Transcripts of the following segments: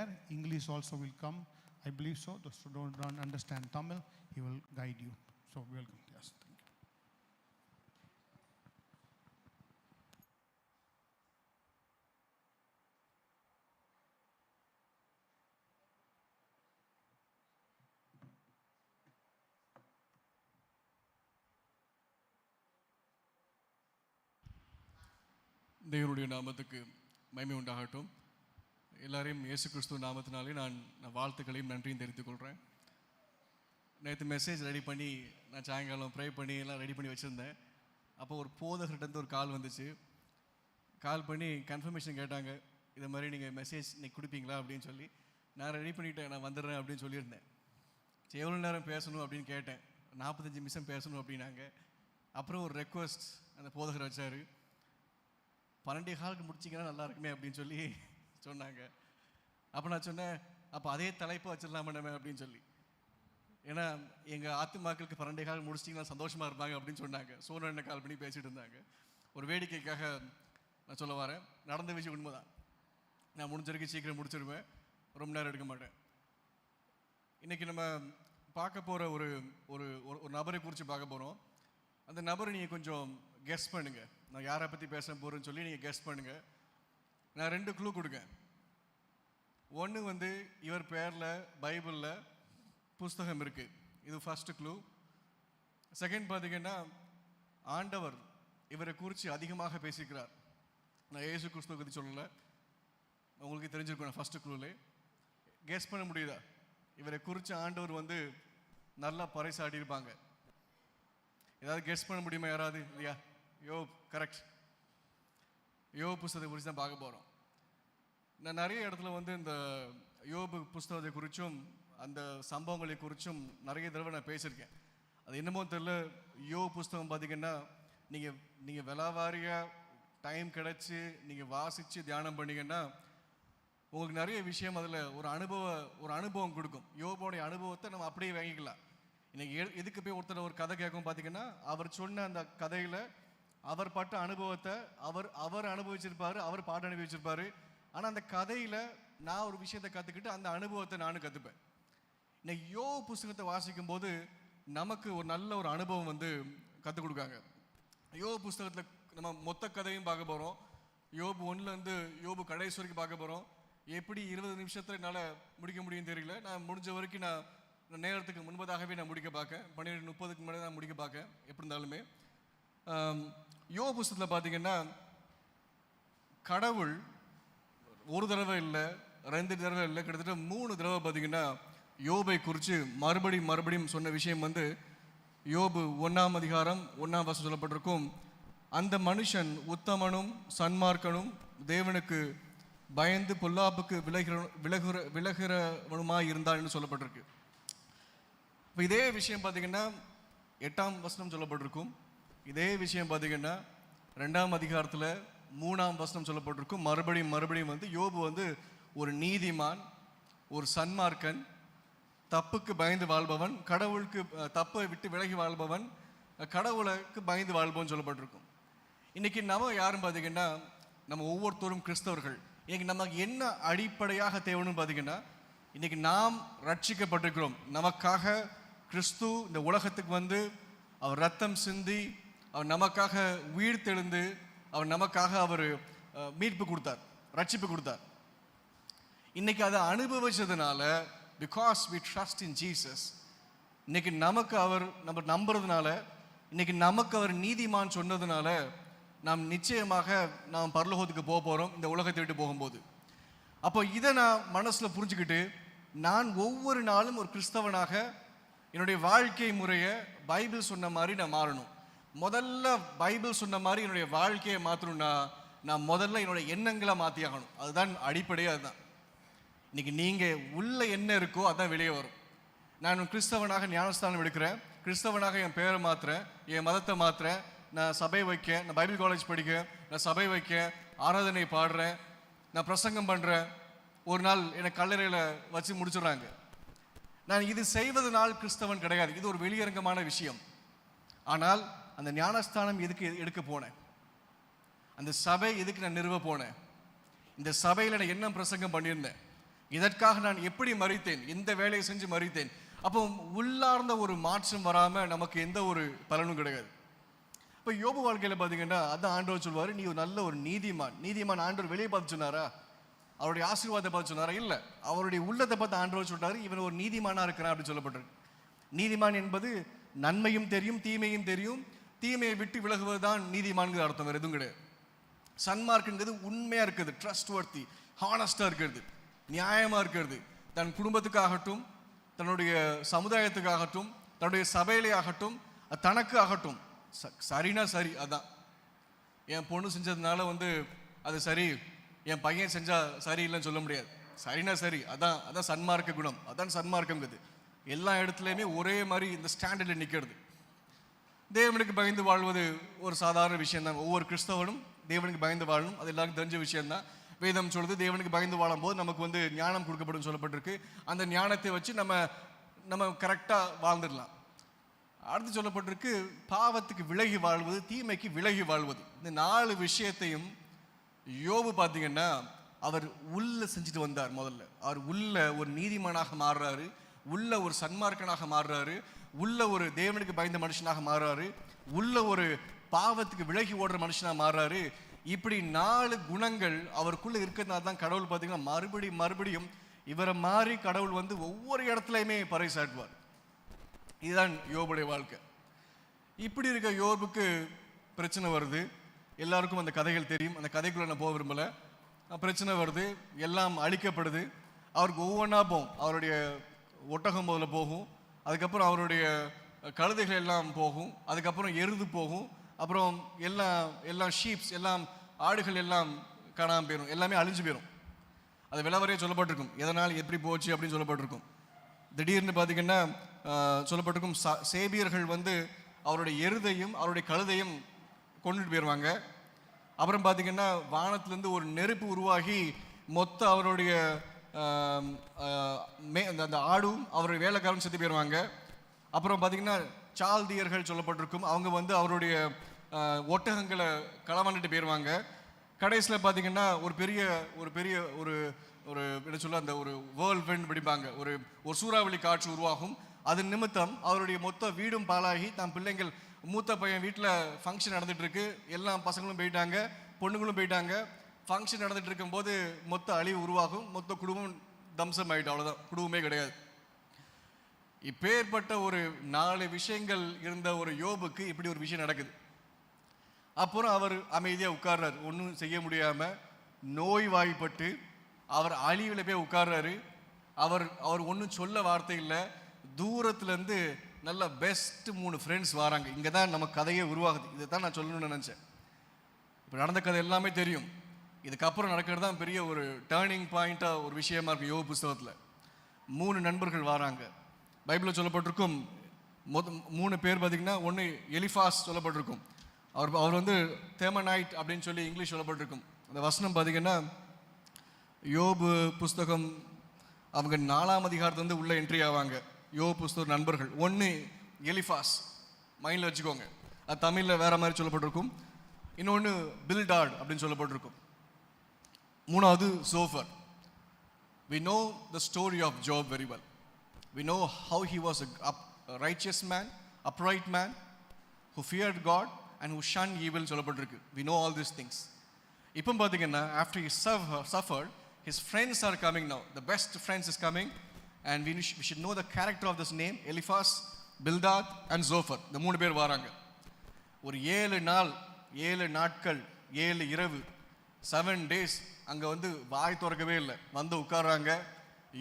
there. English also will come. I believe so. Those who don't understand Tamil, he will guide you. So welcome. Yes, thank you. தேவனுடைய நாமத்துக்கு மகிமை உண்டாகட்டும். எல்லாரையும் இயேசு கிறிஸ்துவ நாமத்தினாலே நான் வாழ்த்துக்களையும் நன்றியும் தெரிவித்துக் கொள்கிறேன். நேற்று மெசேஜ் ரெடி பண்ணி நான் சாயங்காலம் ப்ரே பண்ணி எல்லாம் ரெடி பண்ணி வச்சுருந்தேன். அப்போ ஒரு போதகர்கிட்ட ஒரு கால் வந்துச்சு. கால் பண்ணி கன்ஃபர்மேஷன் கேட்டாங்க, இதை மாதிரி நீங்கள் மெசேஜ் இன்னைக்கு கொடுப்பீங்களா அப்படின்னு சொல்லி. நான் ரெடி பண்ணிவிட்டேன், நான் வந்துடுறேன் அப்படின்னு சொல்லியிருந்தேன். சரி, எவ்வளோ நேரம் பேசணும் அப்படின்னு கேட்டேன். 45 நிமிஷம் பேசணும் அப்படின்னாங்க. அப்புறம் ஒரு ரெக்வஸ்ட் அந்த போதகர் வச்சார், 12:15 முடிச்சிங்கன்னா நல்லா இருக்குமே அப்படின்னு சொல்லி சொன்னாங்க. அப்போ நான் சொன்னேன், அப்போ அதே தலைப்பை வச்சிடலாமா நம்ம அப்படின்னு சொல்லி. ஏன்னா எங்கள் ஆத்துமாக்களுக்கு 12:15 முடிச்சிட்டிங்கன்னா சந்தோஷமாக இருப்பாங்க அப்படின்னு சொன்னாங்க. சோழனை கால் பண்ணி பேசிகிட்டு இருந்தாங்க. ஒரு வேடிக்கைக்காக நான் சொல்ல வரேன், நடந்த விஷயம் உண்மைதான். நான் முடிஞ்ச வரைக்கும் சீக்கிரம் முடிச்சிடுவேன், ரொம்ப நேரம் எடுக்க மாட்டேன். இன்றைக்கி நம்ம பார்க்க போகிற ஒரு ஒரு ஒரு நபரை குறித்து பார்க்க போகிறோம். அந்த நபரை நீங்கள் கொஞ்சம் கெஸ் பண்ணுங்கள். நான் யாரை பற்றி பேச போகிறேன்னு சொல்லி நீங்கள் கெஸ் பண்ணுங்கள். நான் 2 க்ளூ கொடுக்கேன். ஒன்று இவர் பேரில் பைபிளில் புஸ்தகம் இருக்குது. இது ஃபர்ஸ்ட் க்ளூ. செகண்ட் பார்த்தீங்கன்னா, ஆண்டவர் இவரை குறித்து அதிகமாக பேசிக்கிறார். நான் இயேசு கிறிஸ்துவை பற்றி சொல்லலை, உங்களுக்கு தெரிஞ்சிருக்கணும். ஃபர்ஸ்ட் க்ளூலே கெஸ் பண்ண முடியுதா? இவரை குறித்து ஆண்டவர் நல்லா பறைசாட்டியிருப்பாங்க. ஏதாவது கெஸ் பண்ண முடியுமா யாராவது? இல்லையா? யோப், கரெக்ட். யோப் புஸ்தகத்தை குறித்து தான் பார்க்க போகிறோம். நான் நிறைய இடத்துல இந்த யோபு புஸ்தகத்தை குறித்தும் அந்த சம்பவங்களை குறித்தும் நிறைய தடவை நான் பேசியிருக்கேன். அது என்னமோ தெரியல, யோபு புஸ்தகம் பார்த்தீங்கன்னா நீங்கள் விலாவாரியாக டைம் கிடச்சி நீங்கள் வாசித்து தியானம் பண்ணிங்கன்னா உங்களுக்கு நிறைய விஷயம் அதில் ஒரு அனுபவம் கொடுக்கும். யோபோடைய அனுபவத்தை நம்ம அப்படியே வாங்கிக்கலாம். இன்னைக்கு எதுக்கு போய் ஒருத்தர் ஒரு கதை கேட்கும் பார்த்தீங்கன்னா, அவர் சொன்ன அந்த கதையில் அவர் பட்ட அனுபவத்தை அவர் அனுபவிச்சிருப்பாரு, அவர் பாட்டு அனுபவிச்சிருப்பாரு. ஆனால் அந்த கதையில் நான் ஒரு விஷயத்தை கற்றுக்கிட்டு அந்த அனுபவத்தை நானும் கற்றுப்பேன். இன்னைக்கு யோபு புஸ்தகத்தை வாசிக்கும் போது நமக்கு ஒரு நல்ல ஒரு அனுபவம் கற்றுக் கொடுக்காங்க. யோபு புஸ்தகத்தில் நம்ம மொத்த கதையும் பார்க்க போகிறோம். யோபு 1லேருந்து யோபு கடைசி வரைக்கும் பார்க்க போகிறோம். எப்படி 20 நிமிஷத்தில் என்னால் முடிக்க முடியும்னு தெரியல. நான் முடிஞ்ச வரைக்கும் நான் நேரத்துக்கு முன்பதாகவே நான் முடிக்க பார்க்கேன். 12:30 முன்னாடி நான் முடிக்க பார்க்கேன். எப்படி இருந்தாலுமே யோபு புஸ்தகத்தில் பார்த்தீங்கன்னா, கடவுள் ஒரு தடவை இல்லை, 2 தடவை இல்லை, கிட்டத்தட்ட 3 தடவை பார்த்தீங்கன்னா யோபை குறித்து மறுபடியும் சொன்ன விஷயம் யோபு 1ஆம் அதிகாரம் 1ஆம் வசனம் சொல்லப்பட்டிருக்கும். அந்த மனுஷன் உத்தமனும் சன்மார்க்கனும் தேவனுக்கு பயந்து பொல்லாப்புக்கு விலகிறவனுமாய் இருந்தான் என்று சொல்லப்பட்டிருக்கு. இப்போ இதே விஷயம் பார்த்தீங்கன்னா 8ஆம் வசனம் சொல்லப்பட்டிருக்கும். இதே விஷயம் பார்த்தீங்கன்னா 2ஆம் அதிகாரத்தில் 3ஆம் வசனம் சொல்லப்பட்டிருக்கும். மறுபடியும் யோபு ஒரு நீதிமான், ஒரு சன்மார்க்கன், தப்புக்கு பயந்து வாழ்பவன், கடவுளுக்கு தப்பை விட்டு விலகி வாழ்பவன், கடவுளுக்கு பயந்து வாழ்பவன் சொல்லப்பட்டிருக்கும். இன்னைக்கு நம்ம யாரும் பார்த்தீங்கன்னா, நம்ம ஒவ்வொருத்தரும் கிறிஸ்தவர்கள். இன்னைக்கு நமக்கு என்ன அடிப்படையாக தேவைன்னு பார்த்தீங்கன்னா, இன்னைக்கு நாம் ரட்சிக்கப்பட்டிருக்கிறோம். நமக்காக கிறிஸ்து இந்த உலகத்துக்கு அவர் ரத்தம் சிந்தி, அவர் நமக்காக உயிர் தெழுந்து, அவர் நமக்காக அவர் மீட்பு கொடுத்தார், ரட்சிப்பு கொடுத்தார். இன்னைக்கு அதை அனுபவிச்சதுனால, because we trust in Jesus, இன்னைக்கு நமக்கு நம்ம நம்புறதுனால, இன்னைக்கு நமக்கு அவர் நீதிமான் சொன்னதுனால நாம் நிச்சயமாக நாம் பரலோகத்துக்கு போக போகிறோம் இந்த உலகத்தை விட்டு போகும்போது. அப்போ இதை நான் மனசில் புரிஞ்சுக்கிட்டு, நான் ஒவ்வொரு நாளும் ஒரு கிறிஸ்தவனாக என்னுடைய வாழ்க்கை முறையை பைபிள் சொன்ன மாதிரி நான் மாறணும். முதல்ல பைபிள் சொன்ன மாதிரி என்னுடைய வாழ்க்கையை மாற்றணும்னா, நான் முதல்ல என்னுடைய எண்ணங்களை மாற்றி ஆகணும். அதுதான் அடிப்படையாக. அதுதான் இன்னைக்கு நீங்கள் உள்ள என்ன இருக்கோ அதான் வெளியே வரும். நான் கிறிஸ்தவனாக ஞானஸ்தானம் எடுக்கிறேன், கிறிஸ்தவனாக என் பேரை மாற்றுறேன், என் மதத்தை மாற்றுறேன், நான் சபை வைக்க, நான் பைபிள் காலேஜ் படிக்க, நான் சபை வைக்க, ஆராதனை பாடுறேன், நான் பிரசங்கம் பண்ணுறேன். ஒரு நாள் என்னை கல்லறையில் வச்சு முடிச்சுடுறாங்க. நான் இது செய்வதனால் கிறிஸ்தவன் கிடையாது. இது ஒரு வெளியரங்கமான விஷயம். ஆனால் அந்த ஞானஸ்தானம் எதுக்கு எடுக்க போனேன்? அந்த சபை எதுக்கு நான் நிறுவ போனேன்? இந்த சபையில் நான் என்ன பிரசங்கம் பண்ணியிருந்தேன்? இதற்காக நான் எப்படி மறித்தேன், இந்த வேலையை செஞ்சு மறித்தேன். அப்போ உள்ளார்ந்த ஒரு மாற்றம் வராம நமக்கு எந்த ஒரு பலனும் கிடையாது. இப்போ யோபு வாழ்க்கையில பார்த்தீங்கன்னா அதான் ஆண்டவர் சொல்வாரு, நீ ஒரு நல்ல ஒரு நீதிமான் ஆண்டவர் வெளியே பார்த்து சொன்னாரா, அவருடைய ஆசீர்வாதத்தை பார்த்து சொன்னாரா? இல்லை, அவருடைய உள்ளத்தை பார்த்து ஆண்டவர் சொல்றாரு, இவன் ஒரு நீதிமானா இருக்கிறான் அப்படின்னு சொல்லப்பட்டிருக்கு. நீதிமான் என்பது நன்மையும் தெரியும் தீமையும் தெரியும், தீமையை விட்டு விலகுவது தான் நீதிமான்கிற அர்த்தம், வேறு எதுவும் கிடையாது. சன்மார்க்குங்கிறது உண்மையா இருக்கிறது, ட்ரஸ்ட் வர்த்தி, ஹானஸ்டா இருக்கிறது, நியாயமா இருக்கிறது. தன் குடும்பத்துக்காகட்டும், தன்னுடைய சமுதாயத்துக்காகட்டும், தன்னுடைய சபையிலே ஆகட்டும், தனக்கு ஆகட்டும், சரினா சரி, அதான். என் பொண்ணு செஞ்சதுனால அது சரி, என் பையன் செஞ்சா சரியில்லைன்னு சொல்ல முடியாது. சரினா சரி, அதான் சன்மார்க்க குணம், அதான் சன்மார்க்கங்கிறது. எல்லா இடத்துலையுமே ஒரே மாதிரி இந்த ஸ்டாண்டர்டில் நிற்கிறது. தேவனுக்கு பயந்து வாழ்வது ஒரு சாதாரண விஷயம் தான். ஒவ்வொரு கிறிஸ்தவனும் தேவனுக்கு பயந்து வாழணும், அது எல்லாருக்கும் தெரிஞ்ச விஷயம்தான். வேதம் சொல்லுது, தேவனுக்கு பயந்து வாழும் போது நமக்கு ஞானம் கொடுக்கப்படும் சொல்லப்பட்டிருக்கு. அந்த ஞானத்தை வச்சு நம்ம கரெக்டாக வாழ்ந்துடலாம். அடுத்து சொல்லப்பட்டிருக்கு, பாவத்துக்கு விலகி வாழ்வது, தீமைக்கு விலகி வாழ்வது. இந்த 4 விஷயத்தையும் யோபு பார்த்தீங்கன்னா அவர் உள்ள செஞ்சுட்டு வந்தார். முதல்ல அவர் உள்ள ஒரு நீதிமானாக மாறுறாரு, உள்ள ஒரு சன்மார்க்கனாக மாறுறாரு, உள்ள ஒரு தேவனுக்கு பயந்த மனுஷனாக மாறுறாரு, உள்ள ஒரு பாவத்துக்கு விலகி ஓடுற மனுஷனாக மாறுறாரு. இப்படி 4 குணங்கள் அவருக்குள்ள இருக்கிறதுனால தான் கடவுள் பார்த்தீங்கன்னா மறுபடியும் இவரை மாறி கடவுள் ஒவ்வொரு இடத்துலையுமே பறைசாட்டுவார். இதுதான் யோபுடைய வாழ்க்கை. இப்படி இருக்க யோபுக்கு பிரச்சனை வருது. எல்லாருக்கும் அந்த கதைகள் தெரியும், அந்த கதைக்குள்ள நான் போக விரும்பல. பிரச்சனை வருது, எல்லாம் அழிக்கப்படுது. அவருக்கு ஒவ்வொன்றா போகும். அவருடைய ஒட்டகம் முதல்ல போகும், அதுக்கப்புறம் அவருடைய கழுதைகள் எல்லாம் போகும், அதுக்கப்புறம் எருது போகும், அப்புறம் எல்லாம் ஷீப்ஸ், எல்லாம் ஆடுகள் எல்லாம் காணாமல் போயிடும், எல்லாமே அழிஞ்சு போயிடும். அது விலவரையே சொல்லப்பட்டிருக்கும், எதனால் எப்படி போச்சு அப்படின்னு சொல்லப்பட்டிருக்கும். திடீர்னு பார்த்தீங்கன்னா சொல்லப்பட்டிருக்கும், சேபியர்கள் அவருடைய எருதையும் அவருடைய கழுதையும் கொண்டுட்டு போயிடுவாங்க. அப்புறம் பார்த்தீங்கன்னா வானத்திலேருந்து ஒரு நெருப்பு உருவாகி மொத்த அவருடைய அந்த ஆடும் அவருடைய வேலைக்காரன் செத்து போயிடுவாங்க. அப்புறம் பார்த்தீங்கன்னா சால்தியர்கள் சொல்லப்பட்டிருக்கும், அவங்க அவருடைய ஒட்டகங்களை களவாண்டுட்டு போயிடுவாங்க. கடைசியில் பார்த்தீங்கன்னா ஒரு பெரிய ஒரு என்ன சொல்ல, அந்த ஒரு வேர்ல்ட் விண்ட் பிடிப்பாங்க, ஒரு சூறாவளி காற்று உருவாகும். அது நிமித்தம் அவருடைய மொத்த வீடும் பாழாகி, தான் பிள்ளைங்கள் மூத்த பையன் வீட்டில் ஃபங்க்ஷன் நடந்துட்டு இருக்கு, எல்லா பசங்களும் போயிட்டாங்க, பொண்ணுங்களும் போயிட்டாங்க. ஃபங்க்ஷன் நடந்துட்டு இருக்கும்போது மொத்த அழிவு உருவாகும், மொத்த குடும்பம் தம்சம் ஆகிட்டு, அவ்வளோதான், குடும்பமே கிடையாது. இப்பேற்பட்ட ஒரு 4 விஷயங்கள் இருந்த ஒரு யோபுக்கு இப்படி ஒரு விஷயம் நடக்குது. அப்புறம் அவர் அமைதியாக உட்கார்றாரு, ஒன்றும் செய்ய முடியாமல் நோய்வாய்ப்பட்டு அவர் அழிவில் போய் உட்கார்றாரு. அவர் ஒன்றும் சொல்ல வார்த்தை இல்லை. தூரத்துலேருந்து நல்ல பெஸ்ட் 3 ஃப்ரெண்ட்ஸ் வராங்க. இங்கே தான் நம்ம கதையே உருவாகுது. இதை தான் நான் சொல்லணும்னு நினச்சேன். இப்போ நடந்த கதை எல்லாமே தெரியும். இதுக்கப்புறம் நடக்கிறது தான் பெரிய ஒரு டேர்னிங் பாயிண்ட்டாக ஒரு விஷயமா இருக்குது. யோபு புஸ்தகத்தில் 3 நண்பர்கள் வராங்க. பைபிளில் சொல்லப்பட்டிருக்கும் 3 பேர் பார்த்தீங்கன்னா, ஒன்று எலிஃபாஸ் சொல்லப்பட்டிருக்கும், அவர் தேமனைட் அப்படின்னு சொல்லி இங்கிலீஷ் சொல்லப்பட்டிருக்கும். அந்த வசனம் பார்த்தீங்கன்னா யோபு புஸ்தகம் அவங்க 4ஆம் அதிகாரத்துலேருந்து உள்ள என்ட்ரி ஆவாங்க. யோபு புஸ்தகம் நண்பர்கள். ஒன்று எலிஃபாஸ், மைண்டில் வச்சுக்கோங்க, அது தமிழில் வேற மாதிரி சொல்லப்பட்டிருக்கும். இன்னொன்று பில்டாட் அப்படின்னு சொல்லப்பட்டிருக்கும். 3வது so far. We know the story of Job very well. We know how he was a righteous man, upright man, who feared God and who shunned evil சொல்லப்பட்டிருக்கு. We know all these things. இப்போ பார்த்தீங்கன்னா after he suffered, his friends are coming now. The best friends is coming, and we should know the character of this name, Eliphaz, Bildad and Zophar. இந்த 3 பேர் வராங்க. ஒரு 7 நாட்கள் 7 இரவு 7 days அங்கே வாய் திறக்கவே இல்லை. உட்கார்றாங்க.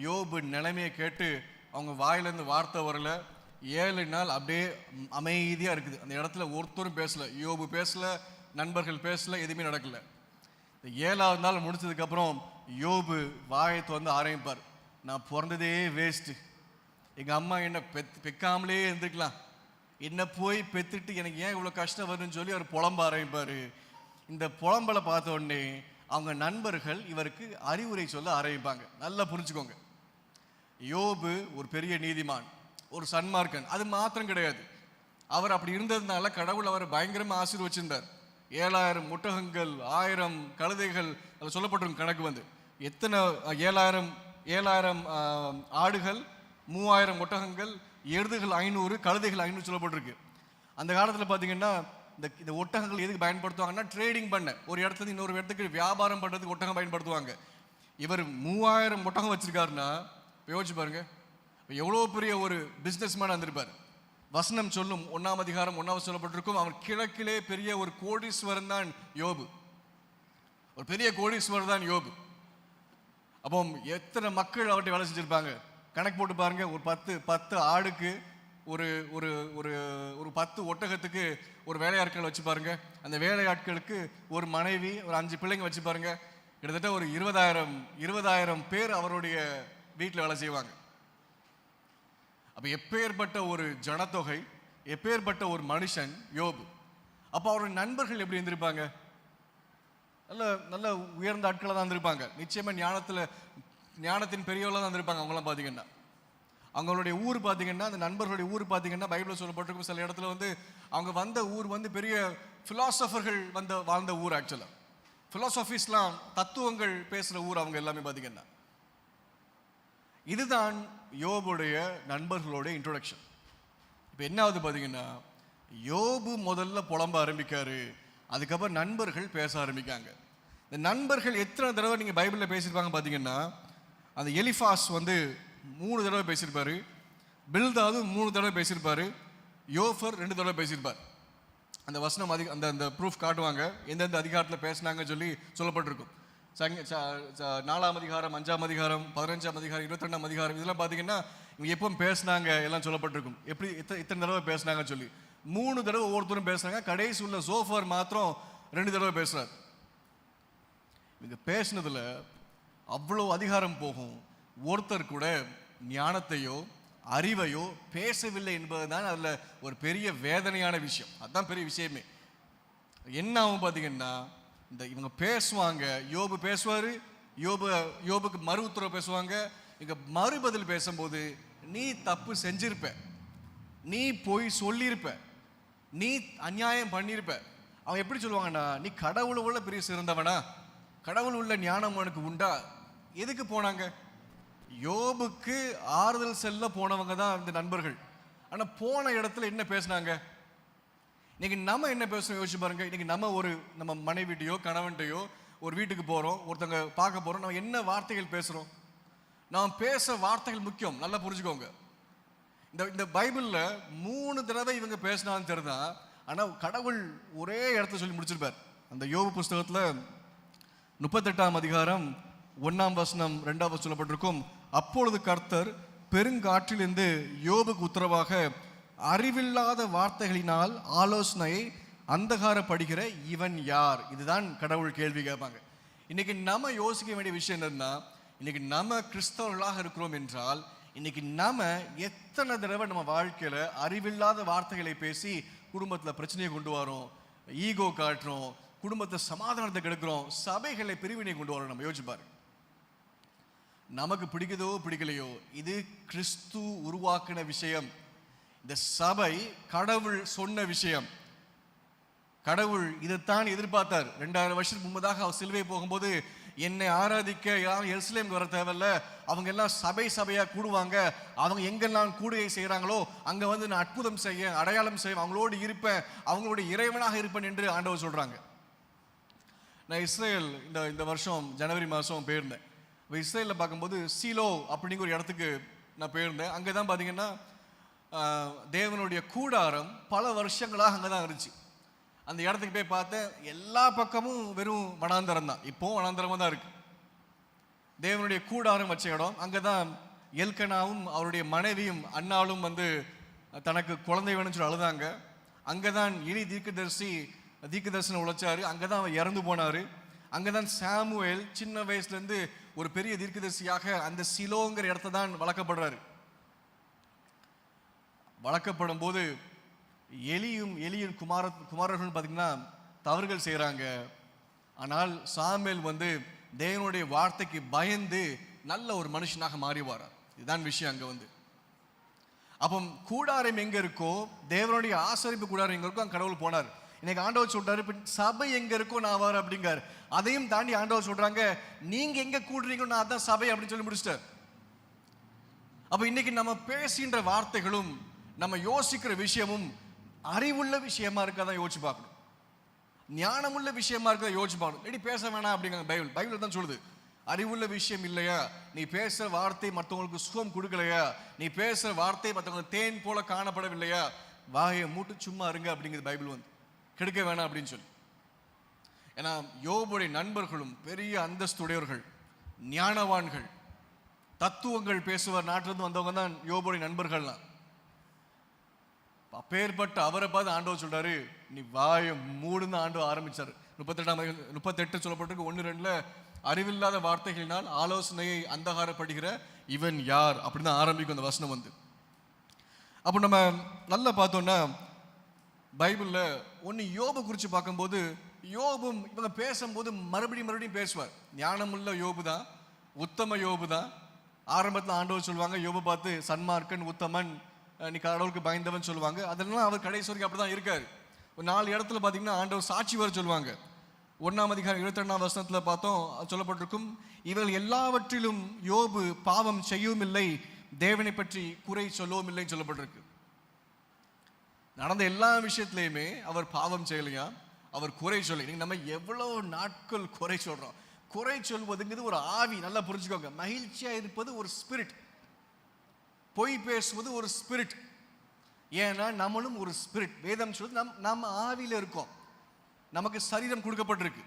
யோபு நிலைமையை கேட்டு அவங்க வாயிலேருந்து வார்த்தை வரல. 7 நாள் அப்படியே அமைதியாக இருக்குது. அந்த இடத்துல ஒருத்தரும் பேசல. யோபு பேசல, நண்பர்கள் பேசல, எதுவுமே நடக்கல. இந்த 7வது நாள் முடிச்சதுக்கப்புறம் யோபு வாயை திறந்து ஆரம்பிப்பார். நான் பிறந்ததே வேஸ்ட்டு, எங்கள் அம்மா என்னை பெக்காமலே இருந்துக்கலாம், என்னை போய் பெற்றுட்டு எனக்கு ஏன் இவ்வளோ கஷ்டம் வருதுன்னு சொல்லி அவர் புலம்ப ஆரம்பிப்பார். இந்த புலம்பலை பார்த்த உடனே அவங்க நண்பர்கள் இவருக்கு அறிவுரை சொல்ல ஆரம்பிப்பாங்க. நல்லா புரிஞ்சுக்கோங்க, யோபு ஒரு பெரிய நீதிமான், ஒரு சன்மார்க்கன். அது மாத்திரம் கிடையாது, அவர் அப்படி இருந்ததுனால கடவுள் அவரை பயங்கரமாக ஆசீர்வச்சிருந்தார். 7000 ஒட்டகங்கள், 1000 கழுதைகள், அதில் சொல்லப்பட்டிருக்கும் கணக்கு எத்தனை 7000 7000 ஆடுகள், 3000 ஒட்டகங்கள், எருதுகள் 500, கழுதைகள் 500 சொல்லப்பட்டிருக்கு. அந்த காலத்தில் பார்த்தீங்கன்னா இந்த ஒட்டகங்கள் எதுக்கு பயன்படுத்துவாங்கன்னா ட்ரேடிங் பண்ண, ஒரு இடத்துல இன்னொரு இடத்துக்கு வியாபாரம் பண்ணுறதுக்கு ஒட்டகம் பயன்படுத்துவாங்க. இவர் 3000 ஒட்டகம் வச்சிருக்காருன்னா யோசிச்சு பாருங்க, எவ்வளோ பெரிய ஒரு பிஸ்னஸ் மேன் வந்திருப்பார். வசனம் சொல்லும் 1ஆம் அதிகாரம் 1ஆவது சொல்லப்பட்டிருக்கும், அவர் கிழக்கிலே பெரிய ஒரு கோடீஸ்வரன் தான் யோபு. ஒரு பெரிய கோடீஸ்வரர் தான் யோபு. அப்போ எத்தனை மக்கள் அவர்கிட்ட வேலை செஞ்சிருப்பாங்க கணக்கு போட்டு பாருங்க. ஒரு 10 ஆடுக்கு ஒரு ஒரு ஒரு ஒரு 10 ஒட்டகத்துக்கு ஒரு வேலையாட்கள் வச்சு பாருங்க. அந்த வேலையாட்களுக்கு ஒரு மனைவி, ஒரு 5 பிள்ளைங்க வச்சு பாருங்க. கிட்டத்தட்ட ஒரு 20,000 பேர் அவருடைய வீட்டில் வேலை செய்வாங்க. அப்போ எப்பேற்பட்ட ஒரு ஜனத்தொகை, எப்பேற்பட்ட ஒரு மனுஷன் யோபு. அப்போ அவருடைய நண்பர்கள் எப்படி இருந்திருப்பாங்க? நல்ல நல்ல உயர்ந்த ஆட்களாக தான் இருந்திருப்பாங்க. நிச்சயமா ஞானத்தின் பெரியவர்களாக தான் இருந்திருப்பாங்க. அவங்களாம் பார்த்தீங்கன்னா அவங்களுடைய ஊர் பார்த்தீங்கன்னா, அந்த நண்பர்களுடைய ஊர் பார்த்தீங்கன்னா பைபிளில் சொல்லப்பட்டிருக்கும். சில இடத்துல வந்து அவங்க வந்த ஊர் வந்து பெரிய ஃபிலாசபர்கள் வாழ்ந்த ஊர். ஆக்சுவலாக ஃபிலாசபிஸ்லாம் தத்துவங்கள் பேசுகிற ஊர் அவங்க எல்லாமே பார்த்தீங்கன்னா. இதுதான் யோபுடைய நண்பர்களுடைய இன்ட்ரோடக்ஷன். இப்போ என்ன ஆகுது பார்த்தீங்கன்னா, யோபு முதல்ல புலம்ப ஆரம்பிக்காரு, அதுக்கப்புறம் நண்பர்கள் பேச ஆரம்பிக்காங்க. இந்த நண்பர்கள் எத்தனை தடவை நீங்கள் பைபிளில் பேசியிருப்பாங்க பார்த்தீங்கன்னா, அந்த எலிஃபாஸ் வந்து 3 தடவை பேசியிருப்பாரு, பில்தாது 3 தடவை பேசியிருப்பாரு, யோஃபர் 2 தடவை பேசியிருப்பார். அந்த வசனம் அந்த ப்ரூஃப் காட்டுவாங்க எந்தெந்த அதிகாரத்தில் பேசினாங்கன்னு சொல்லி சொல்லப்பட்டிருக்கும். 4ஆம் அதிகாரம், 5ஆம் அதிகாரம், 15ஆம் அதிகாரம், 22ஆம் அதிகாரம், இதெல்லாம் பார்த்தீங்கன்னா இவங்க எப்போ பேசினாங்க எல்லாம் சொல்லப்பட்டிருக்கும். எப்படி இத்தனை தடவை பேசினாங்கன்னு சொல்லி 3 தடவை ஒவ்வொருத்தரும் பேசுறாங்க. கடைசி உள்ள சோஃபர் மாத்திரம் 2 தடவை பேசுறாரு. இவங்க பேசினதுல அவ்வளோ அதிகாரம் போகும். ஒருத்தர் கூட ஞானத்தையோ அறிவையோ பேசவில்லை என்பதுதான் அதுல ஒரு பெரிய வேதனையான விஷயம். அதுதான் பெரிய விஷயமே. என்ன ஆகும் பார்த்தீங்கன்னா, இவங்க பேசுவாங்க, யோபு பேசுவாரு, யோபுக்கு மறு உத்தரவு பேசுவாங்க. இங்க மறுபதில் பேசும்போது நீ தப்பு செஞ்சிருப்ப, நீ போய் சொல்லியிருப்ப, நீ அநியாயம் பண்ணியிருப்ப. அவன் எப்படி சொல்லுவாங்கன்னா, நீ கடவுள் உள்ள பெரிய சிறந்தவனா, கடவுள் உள்ள ஞானம் உனக்கு உண்டா? எதுக்கு போனாங்க? யோபுக்கு ஆறுதல் செல்ல போனவங்க தான் இந்த நண்பர்கள். ஆனா போன இடத்துல என்ன பேசினாங்க? இன்னைக்கு நம்ம என்ன பேசுறோம் யோசிச்சு பாருங்க. இன்னைக்கு நம்ம மனைவிட்டையோ கணவன்கிட்டையோ ஒரு வீட்டுக்கு போறோம், ஒருத்தங்க பார்க்க போறோம், நம்ம என்ன வார்த்தைகள் பேசுறோம்? நாம் பேச வார்த்தைகள் முக்கியம், நல்லா புரிஞ்சுக்கோங்க. இந்த பைபிள்ல 3 தடவை இவங்க பேசினான்னு தெரியுதா, ஆனா கடவுள் ஒரே இடத்த சொல்லி முடிச்சிருப்பார். அந்த யோபு புஸ்தகத்துல 38ஆம் அதிகாரம் 1ஆம் வசனம் 2ஆம் வசனம் சொல்லப்பட்டிருக்கும், அப்பொழுது கர்த்தர் பெருங்காற்றிலிருந்து யோபுக்கு உத்தரவாக அறிவில்லாத வார்த்தைகளினால் ஆலோசனையை அந்தகாரப்படுகிற இவன் யார்? இதுதான் கடவுள் கேள்வி கேட்பாங்க. இன்னைக்கு நம்ம யோசிக்க வேண்டிய விஷயம் என்னன்னா, இன்னைக்கு நம்ம கிறிஸ்தவர்களாக இருக்கிறோம் என்றால், இன்னைக்கு நம்ம எத்தனை தடவை நம்ம வாழ்க்கையில அறிவில்லாத வார்த்தைகளை பேசி குடும்பத்துல பிரச்சனையை கொண்டு வரோம், ஈகோ காட்டுறோம், குடும்பத்தை சமாதானத்தை கெடுக்கிறோம், சபைகளை பிரிவினை கொண்டு வரோம். நம்ம யோசிச்சு பாருங்க. நமக்கு பிடிக்குதோ பிடிக்கலையோ, இது கிறிஸ்து உருவாக்கின விஷயம். இந்த சபை கடவுள் சொன்ன விஷயம். கடவுள் இதைத்தான் எதிர்பார்த்தார். 2000 வருஷத்துக்கு முன்பதாக அவர் சிலுவை போகும்போது, என்னை ஆராதிக்க யாரும் எருசலேம் வர தேவையில்ல, அவங்க எல்லாம் சபையா கூடுவாங்க, அவங்க எங்கெல்லாம் கூடுகை செய்யறாங்களோ அங்க வந்து நான் அற்புதம் செய்ய, அடையாளம் செய்ய, அவங்களோடு இருப்பேன், அவங்களோட இறைவனாக இருப்பேன் என்று ஆண்டவர் சொல்றாங்க. நான் இஸ்ரேல் இந்த வருஷம் ஜனவரி மாதம் போயிருந்தேன். இப்போ இஸ்ரேலில் பார்க்கும்போது சீலோ அப்படிங்கிற ஒரு இடத்துக்கு நான் போயிருந்தேன். அங்கே தான் பார்த்தீங்கன்னா தேவனுடைய கூடாரம் பல வருஷங்களாக அங்கே தான் இருந்துச்சு. அந்த இடத்துக்கு போய் பார்த்தேன், எல்லா பக்கமும் வெறும் வனாந்தரம் தான், இப்போவும் வனாந்தரமாக தான் இருக்கு. தேவனுடைய கூடாரம் வச்ச இடம் அங்கே தான் எல்கனாவும் அவருடைய மனைவியும் அண்ணாலும் வந்து தனக்கு குழந்தை வேணும்னு சொல்லி அழுதாங்க. அங்கே தான் எலி தீர்க்கதரிசனம் உழைச்சாரு, அங்கே தான் அவர் இறந்து போனார். அங்கே தான் சாமுவேல் சின்ன வயசுலேருந்து ஒரு பெரிய தீர்க்கதரிசியாக அந்த சிலோங்கிற இடத்த தான் வளர்க்கப்படுறாரு. வளர்க்கப்படும் போது எலியும் குமாரர்கள் பார்த்தீங்கன்னா தவறுகள் செய்கிறாங்க. ஆனால் சாமுவேல் வந்து தேவனுடைய வார்த்தைக்கு பயந்து நல்ல ஒரு மனுஷனாக மாறி வரார். இதுதான் விஷயம். அங்கே வந்து அப்போ கூடாரம் எங்கே இருக்கோ, தேவனுடைய ஆசரிப்பு கூடாரம் எங்கே இருக்கோ அங்கே கடவுள் போனார். இன்னைக்கு ஆண்டவர் சொல்றாரு, சபை எங்க இருக்கோ நான் வர அப்படிங்காரு. அதையும் தாண்டி ஆண்டவர் சொல்றாங்க, நீங்க எங்க கூடுறீங்களோ நான் அதான் சபை அப்படின்னு சொல்லி முடிச்சிட்டார். அப்ப இன்னைக்கு நம்ம பேசுகின்ற வார்த்தைகளும் நம்ம யோசிக்கிற விஷயமும் அறிவுள்ள விஷயமா இருக்கதான் யோசிச்சு பார்க்கணும். ஞானமுள்ள விஷயமா இருக்கதான் யோசிச்சு பார்க்கணும். இடி பேச வேணாம் அப்படிங்கிற பைபிள் தான் சொல்லுது. அறிவுள்ள விஷயம் இல்லையா, நீ பேசுற வார்த்தை மற்றவங்களுக்கு சுகம் கொடுக்கலையா, நீ பேசுற வார்த்தை மற்றவங்களுக்கு தேன் போல காணப்படவில்லையா, வாயை மூட்டு சும்மா இருங்க அப்படிங்கிறது பைபிள் வந்து கெடுக்க வேணாம் அப்படின்னு சொல்லி. ஏன்னா யோபுடைய நண்பர்களும் பெரிய அந்தஸ்துடையவர்கள், ஞானவான்கள், தத்துவங்கள் பேசுவார் நாட்டிலிருந்து வந்தவங்க தான் யோபுடைய நண்பர்கள்லாம். அப்பேற்பட்ட அவரை பார்த்து ஆண்டவர் சொல்றாரு, நீ வாயை மூடுன்னு ஆண்டவர் ஆரம்பிச்சாரு. 38 சொல்லப்பட்டிருக்கு. 1-2 அறிவில்லாத வார்த்தைகளினால் ஆலோசனையை அந்தகாரப்படுகிற இவன் யார் அப்படின்னு தான் ஆரம்பிக்கும் அந்த வசனம் வந்து. அப்போ நம்ம நல்லா பார்த்தோம்னா பைபிளில் ஒன்று யோபு குறித்து பார்க்கும்போது, யோபும் இவங்க பேசும்போது மறுபடியும் பேசுவார். ஞானமுள்ள யோபு தான், உத்தம யோபு தான். ஆரம்பத்தில் ஆண்டவர் சொல்லுவாங்க யோபு பார்த்து சன்மார்க்கன், உத்தமன், நீ கடவுளுக்கு பயந்தவன் சொல்லுவாங்க. அதெல்லாம் அவர் கடைசி வரைக்கும் அப்படி தான் இருக்காரு. ஒரு 4 இடத்துல பார்த்தீங்கன்னா ஆண்டவர் சாட்சி வர சொல்லுவாங்க. 1ஆம் அதிகாரம் 22ஆம் வசனத்தில் பார்த்தோம், சொல்லப்பட்டிருக்கும், இவர்கள் எல்லாவற்றிலும் யோபு பாவம் செய்யவும் இல்லை, தேவனை பற்றி குறை சொல்லவும் இல்லைன்னு சொல்லப்பட்டிருக்கு. நடந்த எல்லா விஷயத்திலையுமே அவர் பாவம் செய்யலையா, அவர் குறை சொல்லி. நம்ம எவ்வளோ நாட்கள் குறை சொல்றோம். குறை சொல்வதுங்கிறது ஒரு ஆவி, நல்லா புரிஞ்சுக்கோங்க. மகிழ்ச்சியா இருப்பது ஒரு ஸ்பிரிட், பொய் பேசுவது ஒரு ஸ்பிரிட். ஏன்னா நம்மளும் ஒரு ஸ்பிரிட். வேதம் சொல்லுது நம்ம ஆவியில இருக்கோம், நமக்கு சரீரம் கொடுக்கப்பட்டிருக்கு.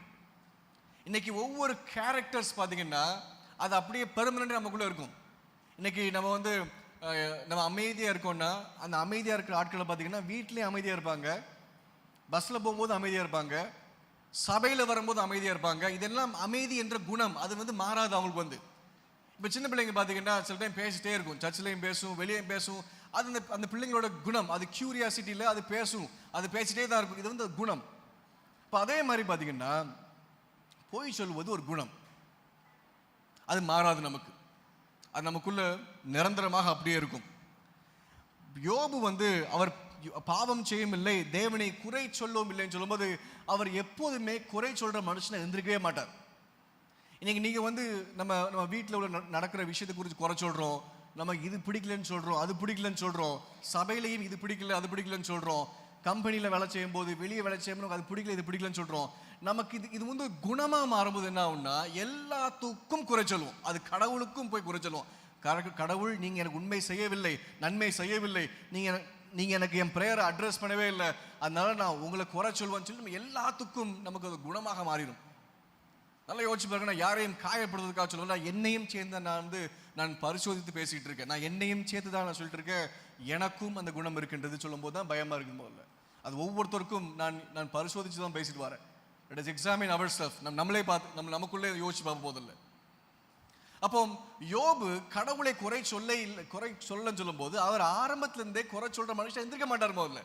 இன்னைக்கு ஒவ்வொரு கேரக்டர்ஸ் பார்த்தீங்கன்னா அது அப்படியே பெர்மனன்ட் நமக்குள்ள இருக்கும். இன்னைக்கு நம்ம வந்து நம்ம அமைதியாக இருக்கோம்னா, அந்த அமைதியாக இருக்கிற ஆட்களை பார்த்தீங்கன்னா வீட்டிலே அமைதியாக இருப்பாங்க, பஸ்ஸில் போகும்போது அமைதியாக இருப்பாங்க, சபையில் வரும்போது அமைதியாக இருப்பாங்க. இதெல்லாம் அமைதி என்ற குணம், அது வந்து மாறாது அவங்களுக்கு வந்து. இப்போ சின்ன பிள்ளைங்க பார்த்தீங்கன்னா சில டைம் பேசிட்டே இருக்கும், சர்ச்சிலையும் பேசும், வெளியே பேசும். அது அந்த பிள்ளைங்களோட குணம், அது கியூரியாசிட்டியில் அது பேசும், அது பேசிட்டே தான் இருக்கும். இது வந்து குணம். இப்போ அதே மாதிரி பார்த்தீங்கன்னா பொய் சொல்வது ஒரு குணம், அது மாறாது நமக்கு, அது நமக்குள்ள நிரந்தரமாக அப்படியே இருக்கும். யோபு வந்து அவர் பாவம் செய்யும் இல்லை, தேவனை குறை சொல்லவும் இல்லைன்னு சொல்லும்போது அவர் எப்போதுமே குறை சொல்ற மனுஷனை எந்திரிக்கவே மாட்டார். இன்னைக்கு நீங்க வந்து நம்ம வீட்டில் உள்ள நடக்கிற விஷயத்தை குறித்து குறை சொல்றோம், நமக்கு இது பிடிக்கலன்னு சொல்றோம், அது பிடிக்கலன்னு சொல்றோம், சபையிலையும் இது பிடிக்கல அது பிடிக்கலன்னு சொல்றோம், கம்பெனியில் வேலை செய்யும் போது வெளியே வேலை செய்யும் அது பிடிக்கல இது பிடிக்கலன்னு சொல்றோம். நமக்கு இது வந்து குணமாக மாறும்போது என்ன ஆகும்னா எல்லாத்துக்கும் குறை சொல்லுவோம். அது கடவுளுக்கும் போய் குறை சொல்லுவோம். கடவுள் நீங்க எனக்கு உண்மை செய்யவில்லை, நன்மை செய்யவில்லை, நீங்க எனக்கு என் பிரேயரை அட்ரஸ் பண்ணவே இல்லை, அதனால நான் உங்களை குறை சொல்லுவேன்னு சொல்லி நம்ம எல்லாத்துக்கும் நமக்கு அது குணமாக மாறிடும். நல்லா யோசிச்சு பாருங்க. நான் யாரையும் காயப்படுறதுக்காக சொல்லுவேன், நான் என்னையும் சேர்ந்து நான் பரிசோதித்து பேசிட்டு இருக்கேன், நான் என்னையும் சேர்த்து தான் நான் சொல்லிட்டு இருக்கேன், எனக்கும் அந்த குணம் இருக்கின்றது சொல்லும் போது தான் பயமா இருக்கும் போது. அது ஒவ்வொருத்தருக்கும் நான் பரிசோதிச்சு தான் பேசிட்டு வரேன். Let us examine ourselves. நம்மளே பார்த்து நமக்குள்ளே யோசிச்சு பார்க்க போதில்லை. அப்போ யோபு கடவுளை குறை சொல்லன்னு சொல்லும் போது அவர் ஆரம்பத்திலிருந்தே குறை சொல்ற மனுஷன் எந்திரிக்க மாட்டார். முதல்ல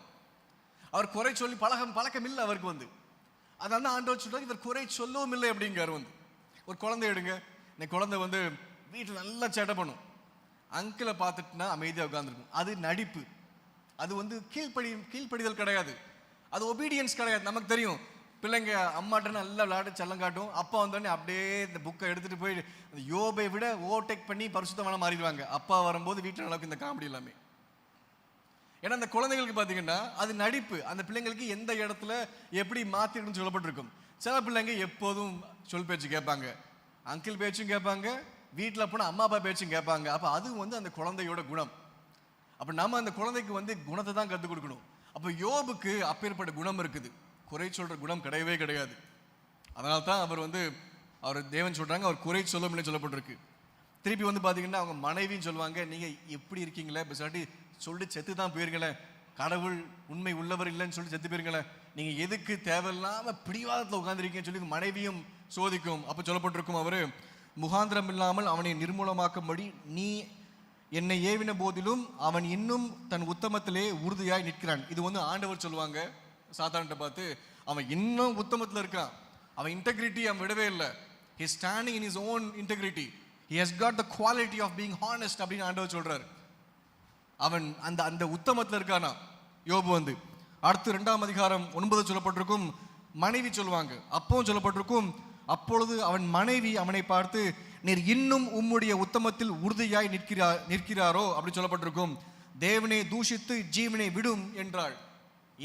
அவர் குறை சொல்லி பழக்கம் இல்லை அவருக்கு வந்து. அதனால ஆண்டவர் சொல்றாரு இவர் குறை சொல்லவும் இல்லை அப்படிங்கிறார் வந்து. ஒரு குழந்தை எடுங்க, இந்த குழந்தை வந்து வீட்டில் நல்லா சேட்டை பண்ணும், அங்கிளை பார்த்துட்டுனா அமைதியாக உட்காந்துருக்கும். அது நடிப்பு, அது வந்து கீழ்ப்படிதல் கிடையாது, அது ஒபீடியன்ஸ் கிடையாது. நமக்கு தெரியும் பிள்ளைங்க அம்மாட்ட நல்லா விளையாட்டு செல்லம் காட்டும், அப்பா வந்தோடனே அப்படியே இந்த புக்கை எடுத்துட்டு போய் யோபை விட ஓவர்டேக் பண்ணி பரிசுத்தமான மாறிடுவாங்க. அப்பா வரும்போது வீட்டில் நடக்கும் இந்த காமெடி எல்லாமே. ஏன்னா அந்த குழந்தைகளுக்கு பார்த்தீங்கன்னா அது நடிப்பு. அந்த பிள்ளைங்களுக்கு எந்த இடத்துல எப்படி மாற்றிருக்குன்னு சொல்லப்பட்டிருக்கும். சில பிள்ளைங்க எப்போதும் சொல் பேச்சு கேட்பாங்க, அங்கிள் பேச்சும் கேட்பாங்க, வீட்டில் போனால் அம்மா அப்பா பேச்சும் கேட்பாங்க. அப்போ அது வந்து அந்த குழந்தையோட குணம். அப்போ நம்ம அந்த குழந்தைக்கு வந்து குணத்தை தான் கற்றுக் கொடுக்கணும். அப்போ யோபுக்கு அப்பேற்பட்ட குணம் இருக்குது, குறை சொல்ற குணம் கிடையவே கிடையாது. அதனால தான் அவர் தேவன் சொல்றாங்க அவர் குறை சொல்லும் இல்லை சொல்லப்பட்டிருக்கு. திருப்பி வந்து பார்த்தீங்கன்னா அவங்க மனைவின்னு சொல்லுவாங்க, நீங்கள் எப்படி இருக்கீங்களே பிசாட்டி சொல்லிட்டு செத்து தான் போயிருங்களேன், கடவுள் உண்மை உள்ளவர் இல்லைன்னு சொல்லி செத்து போயிருங்களேன், நீங்கள் எதுக்கு தேவையில்லாமல் பிடிவாதத்தில் உட்காந்துருக்கீங்கன்னு சொல்லி மனைவியும் சோதிக்கும். அப்போ சொல்லப்பட்டிருக்கும் அவர் முகாந்திரம் இல்லாமல் அவனை நிர்மூலமாக்கும்படி நீ என்னை ஏவின போதிலும் அவன் இன்னும் தன் உத்தமத்திலே உறுதியாய் நிற்கிறான். இது வந்து ஆண்டவர் சொல்லுவாங்க சாத்தான்கிட்ட பார்த்து, அவன் இன்னும் உத்தமத்தில் இருக்கான், அவன் இன்டெகிரிட்டி அவன் விடவே இல்லை, he is standing in his own integrity, he has got the quality of being honest அப்படின்னு ஆண்டவர் சொல்றாரு. அவன் அந்த உத்தமத்தில் இருக்கானா யோபு வந்து. அடுத்து 2ஆம் அதிகாரம் 9 சொல்லப்பட்டிருக்கும், மனைவி சொல்லுவாங்க, அப்பவும் சொல்லப்பட்டிருக்கும், அப்பொழுது அவன் மனைவி அவனை பார்த்து நீர் இன்னும் உம்முடைய உத்தமத்தில் உறுதியாய் நிற்கிறாரோ அப்படி சொல்லப்பட்டிருக்கும். தேவனை தூஷித்து ஜீவனை விடும் என்றாள்.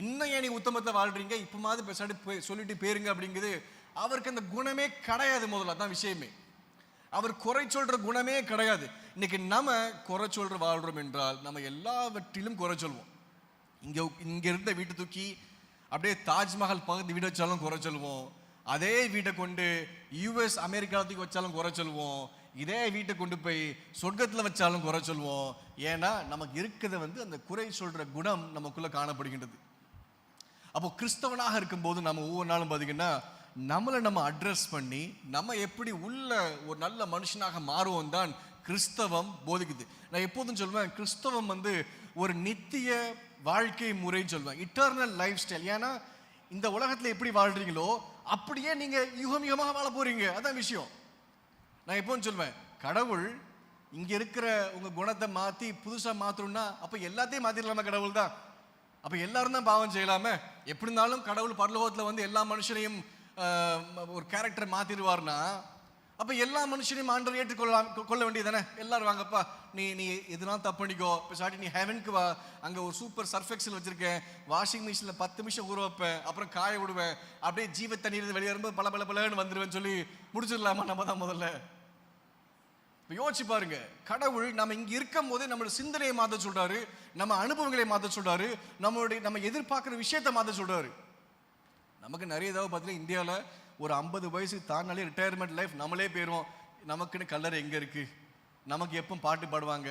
இன்னும் ஏன் நீ உத்தமத்தை வாழ்றீங்க, இப்போ மாதிரி பேசாடி சொல்லிட்டு போயிருங்க அப்படிங்கிறது. அவருக்கு அந்த குணமே கிடையாது. முதல்ல அதான் விஷயமே. அவர் குறை சொல்ற குணமே கிடையாது. இன்னைக்கு நம்ம குறை சொல்ற வாழ்றோம் என்றால் நம்ம எல்லாவற்றிலும் குறை சொல்வோம். இங்க இருந்த வீட்டை தூக்கி அப்படியே தாஜ்மஹால் பக்கத்து வீடு வச்சாலும் குறை சொல்வோம். அதே வீட்டை கொண்டு யூஎஸ் அமெரிக்காவுக்கு வச்சாலும் குறை சொல்வோம். இதே வீட்டை கொண்டு போய் சொர்க்கத்தில் வச்சாலும் குறை சொல்வோம். ஏன்னா நமக்கு இருக்கிறது அந்த குறை சொல்ற குணம் நமக்குள்ள காணப்படுகின்றது. அப்போ கிறிஸ்தவனாக இருக்கும்போது நம்ம ஒவ்வொரு நாளும் பார்த்தீங்கன்னா நம்மளை நம்ம அட்ரஸ் பண்ணி நம்ம எப்படி உள்ள ஒரு நல்ல மனுஷனாக மாறுவோம் தான் கிறிஸ்தவம் போதிக்குது. நான் எப்போதும் சொல்வேன், கிறிஸ்தவம் ஒரு நித்திய வாழ்க்கை முறைன்னு சொல்வேன், இட்டர்னல் லைஃப் ஸ்டைல். ஏன்னா இந்த உலகத்தில் எப்படி வாழ்றீங்களோ அப்படியே நீங்க யுகம் யுகமாக வாழ போறீங்க. அதான் விஷயம். நான் எப்போதும் சொல்வேன், கடவுள் இங்க இருக்கிற உங்க குணத்தை மாத்தி புதுசா மாத்தணும்னா அப்ப எல்லாத்தையும் மாத்திரலாமா? கடவுள் தான். அப்ப எல்லாரும் தான் பாவம் செய்யலாமே. எப்படி இருந்தாலும் கடவுள் பரலோகத்துல எல்லா மனுஷனையும் ஒரு கேரக்டரை மாத்திடுவார்னா அப்ப எல்லா மனுஷனையும் ஆண்டவர் ஏற்றுக்கொள்ள வேண்டியதானே. எல்லாரும் வாங்கப்பா, நீ எதுனாலும் தப்பு பண்ணிக்கோ, சாட்டி நீ ஹெவனுக்கு வா, அங்க ஒரு சூப்பர் சர்ஃப் எக்ஸல் வச்சிருக்கேன், வாஷிங் மிஷின்ல 10 நிமிஷம் ஊற வைப்பேன், அப்புறம் காய விடுவேன், அப்படியே ஜீவ தண்ணீர் வெளியே வரும்போது பல வந்துருவேன் சொல்லி முடிச்சிடலாமா? நம்ம தான் முதல்ல யோசிச்சு பாருங்க. கடவுள் நம்ம இங்க இருக்கும் போதே நம்மளோட சிந்தனையை மாற்ற சொல்றாரு, நம்ம அனுபவங்களை மாற்ற சொல்றாரு, நம்ம எதிர்பார்க்கிற விஷயத்தை மாற்ற சொல்றாரு. நமக்கு நிறைய ஏதாவது பார்த்தீங்கன்னா இந்தியாவில் ஒரு 50 வயசு தாண்டினாலே ரிட்டையர்மெண்ட் லைஃப் நம்மளே போயிடுவோம். நமக்குன்னு கல்லறை எங்கே இருக்குது, நமக்கு எப்போ பாட்டு பாடுவாங்க,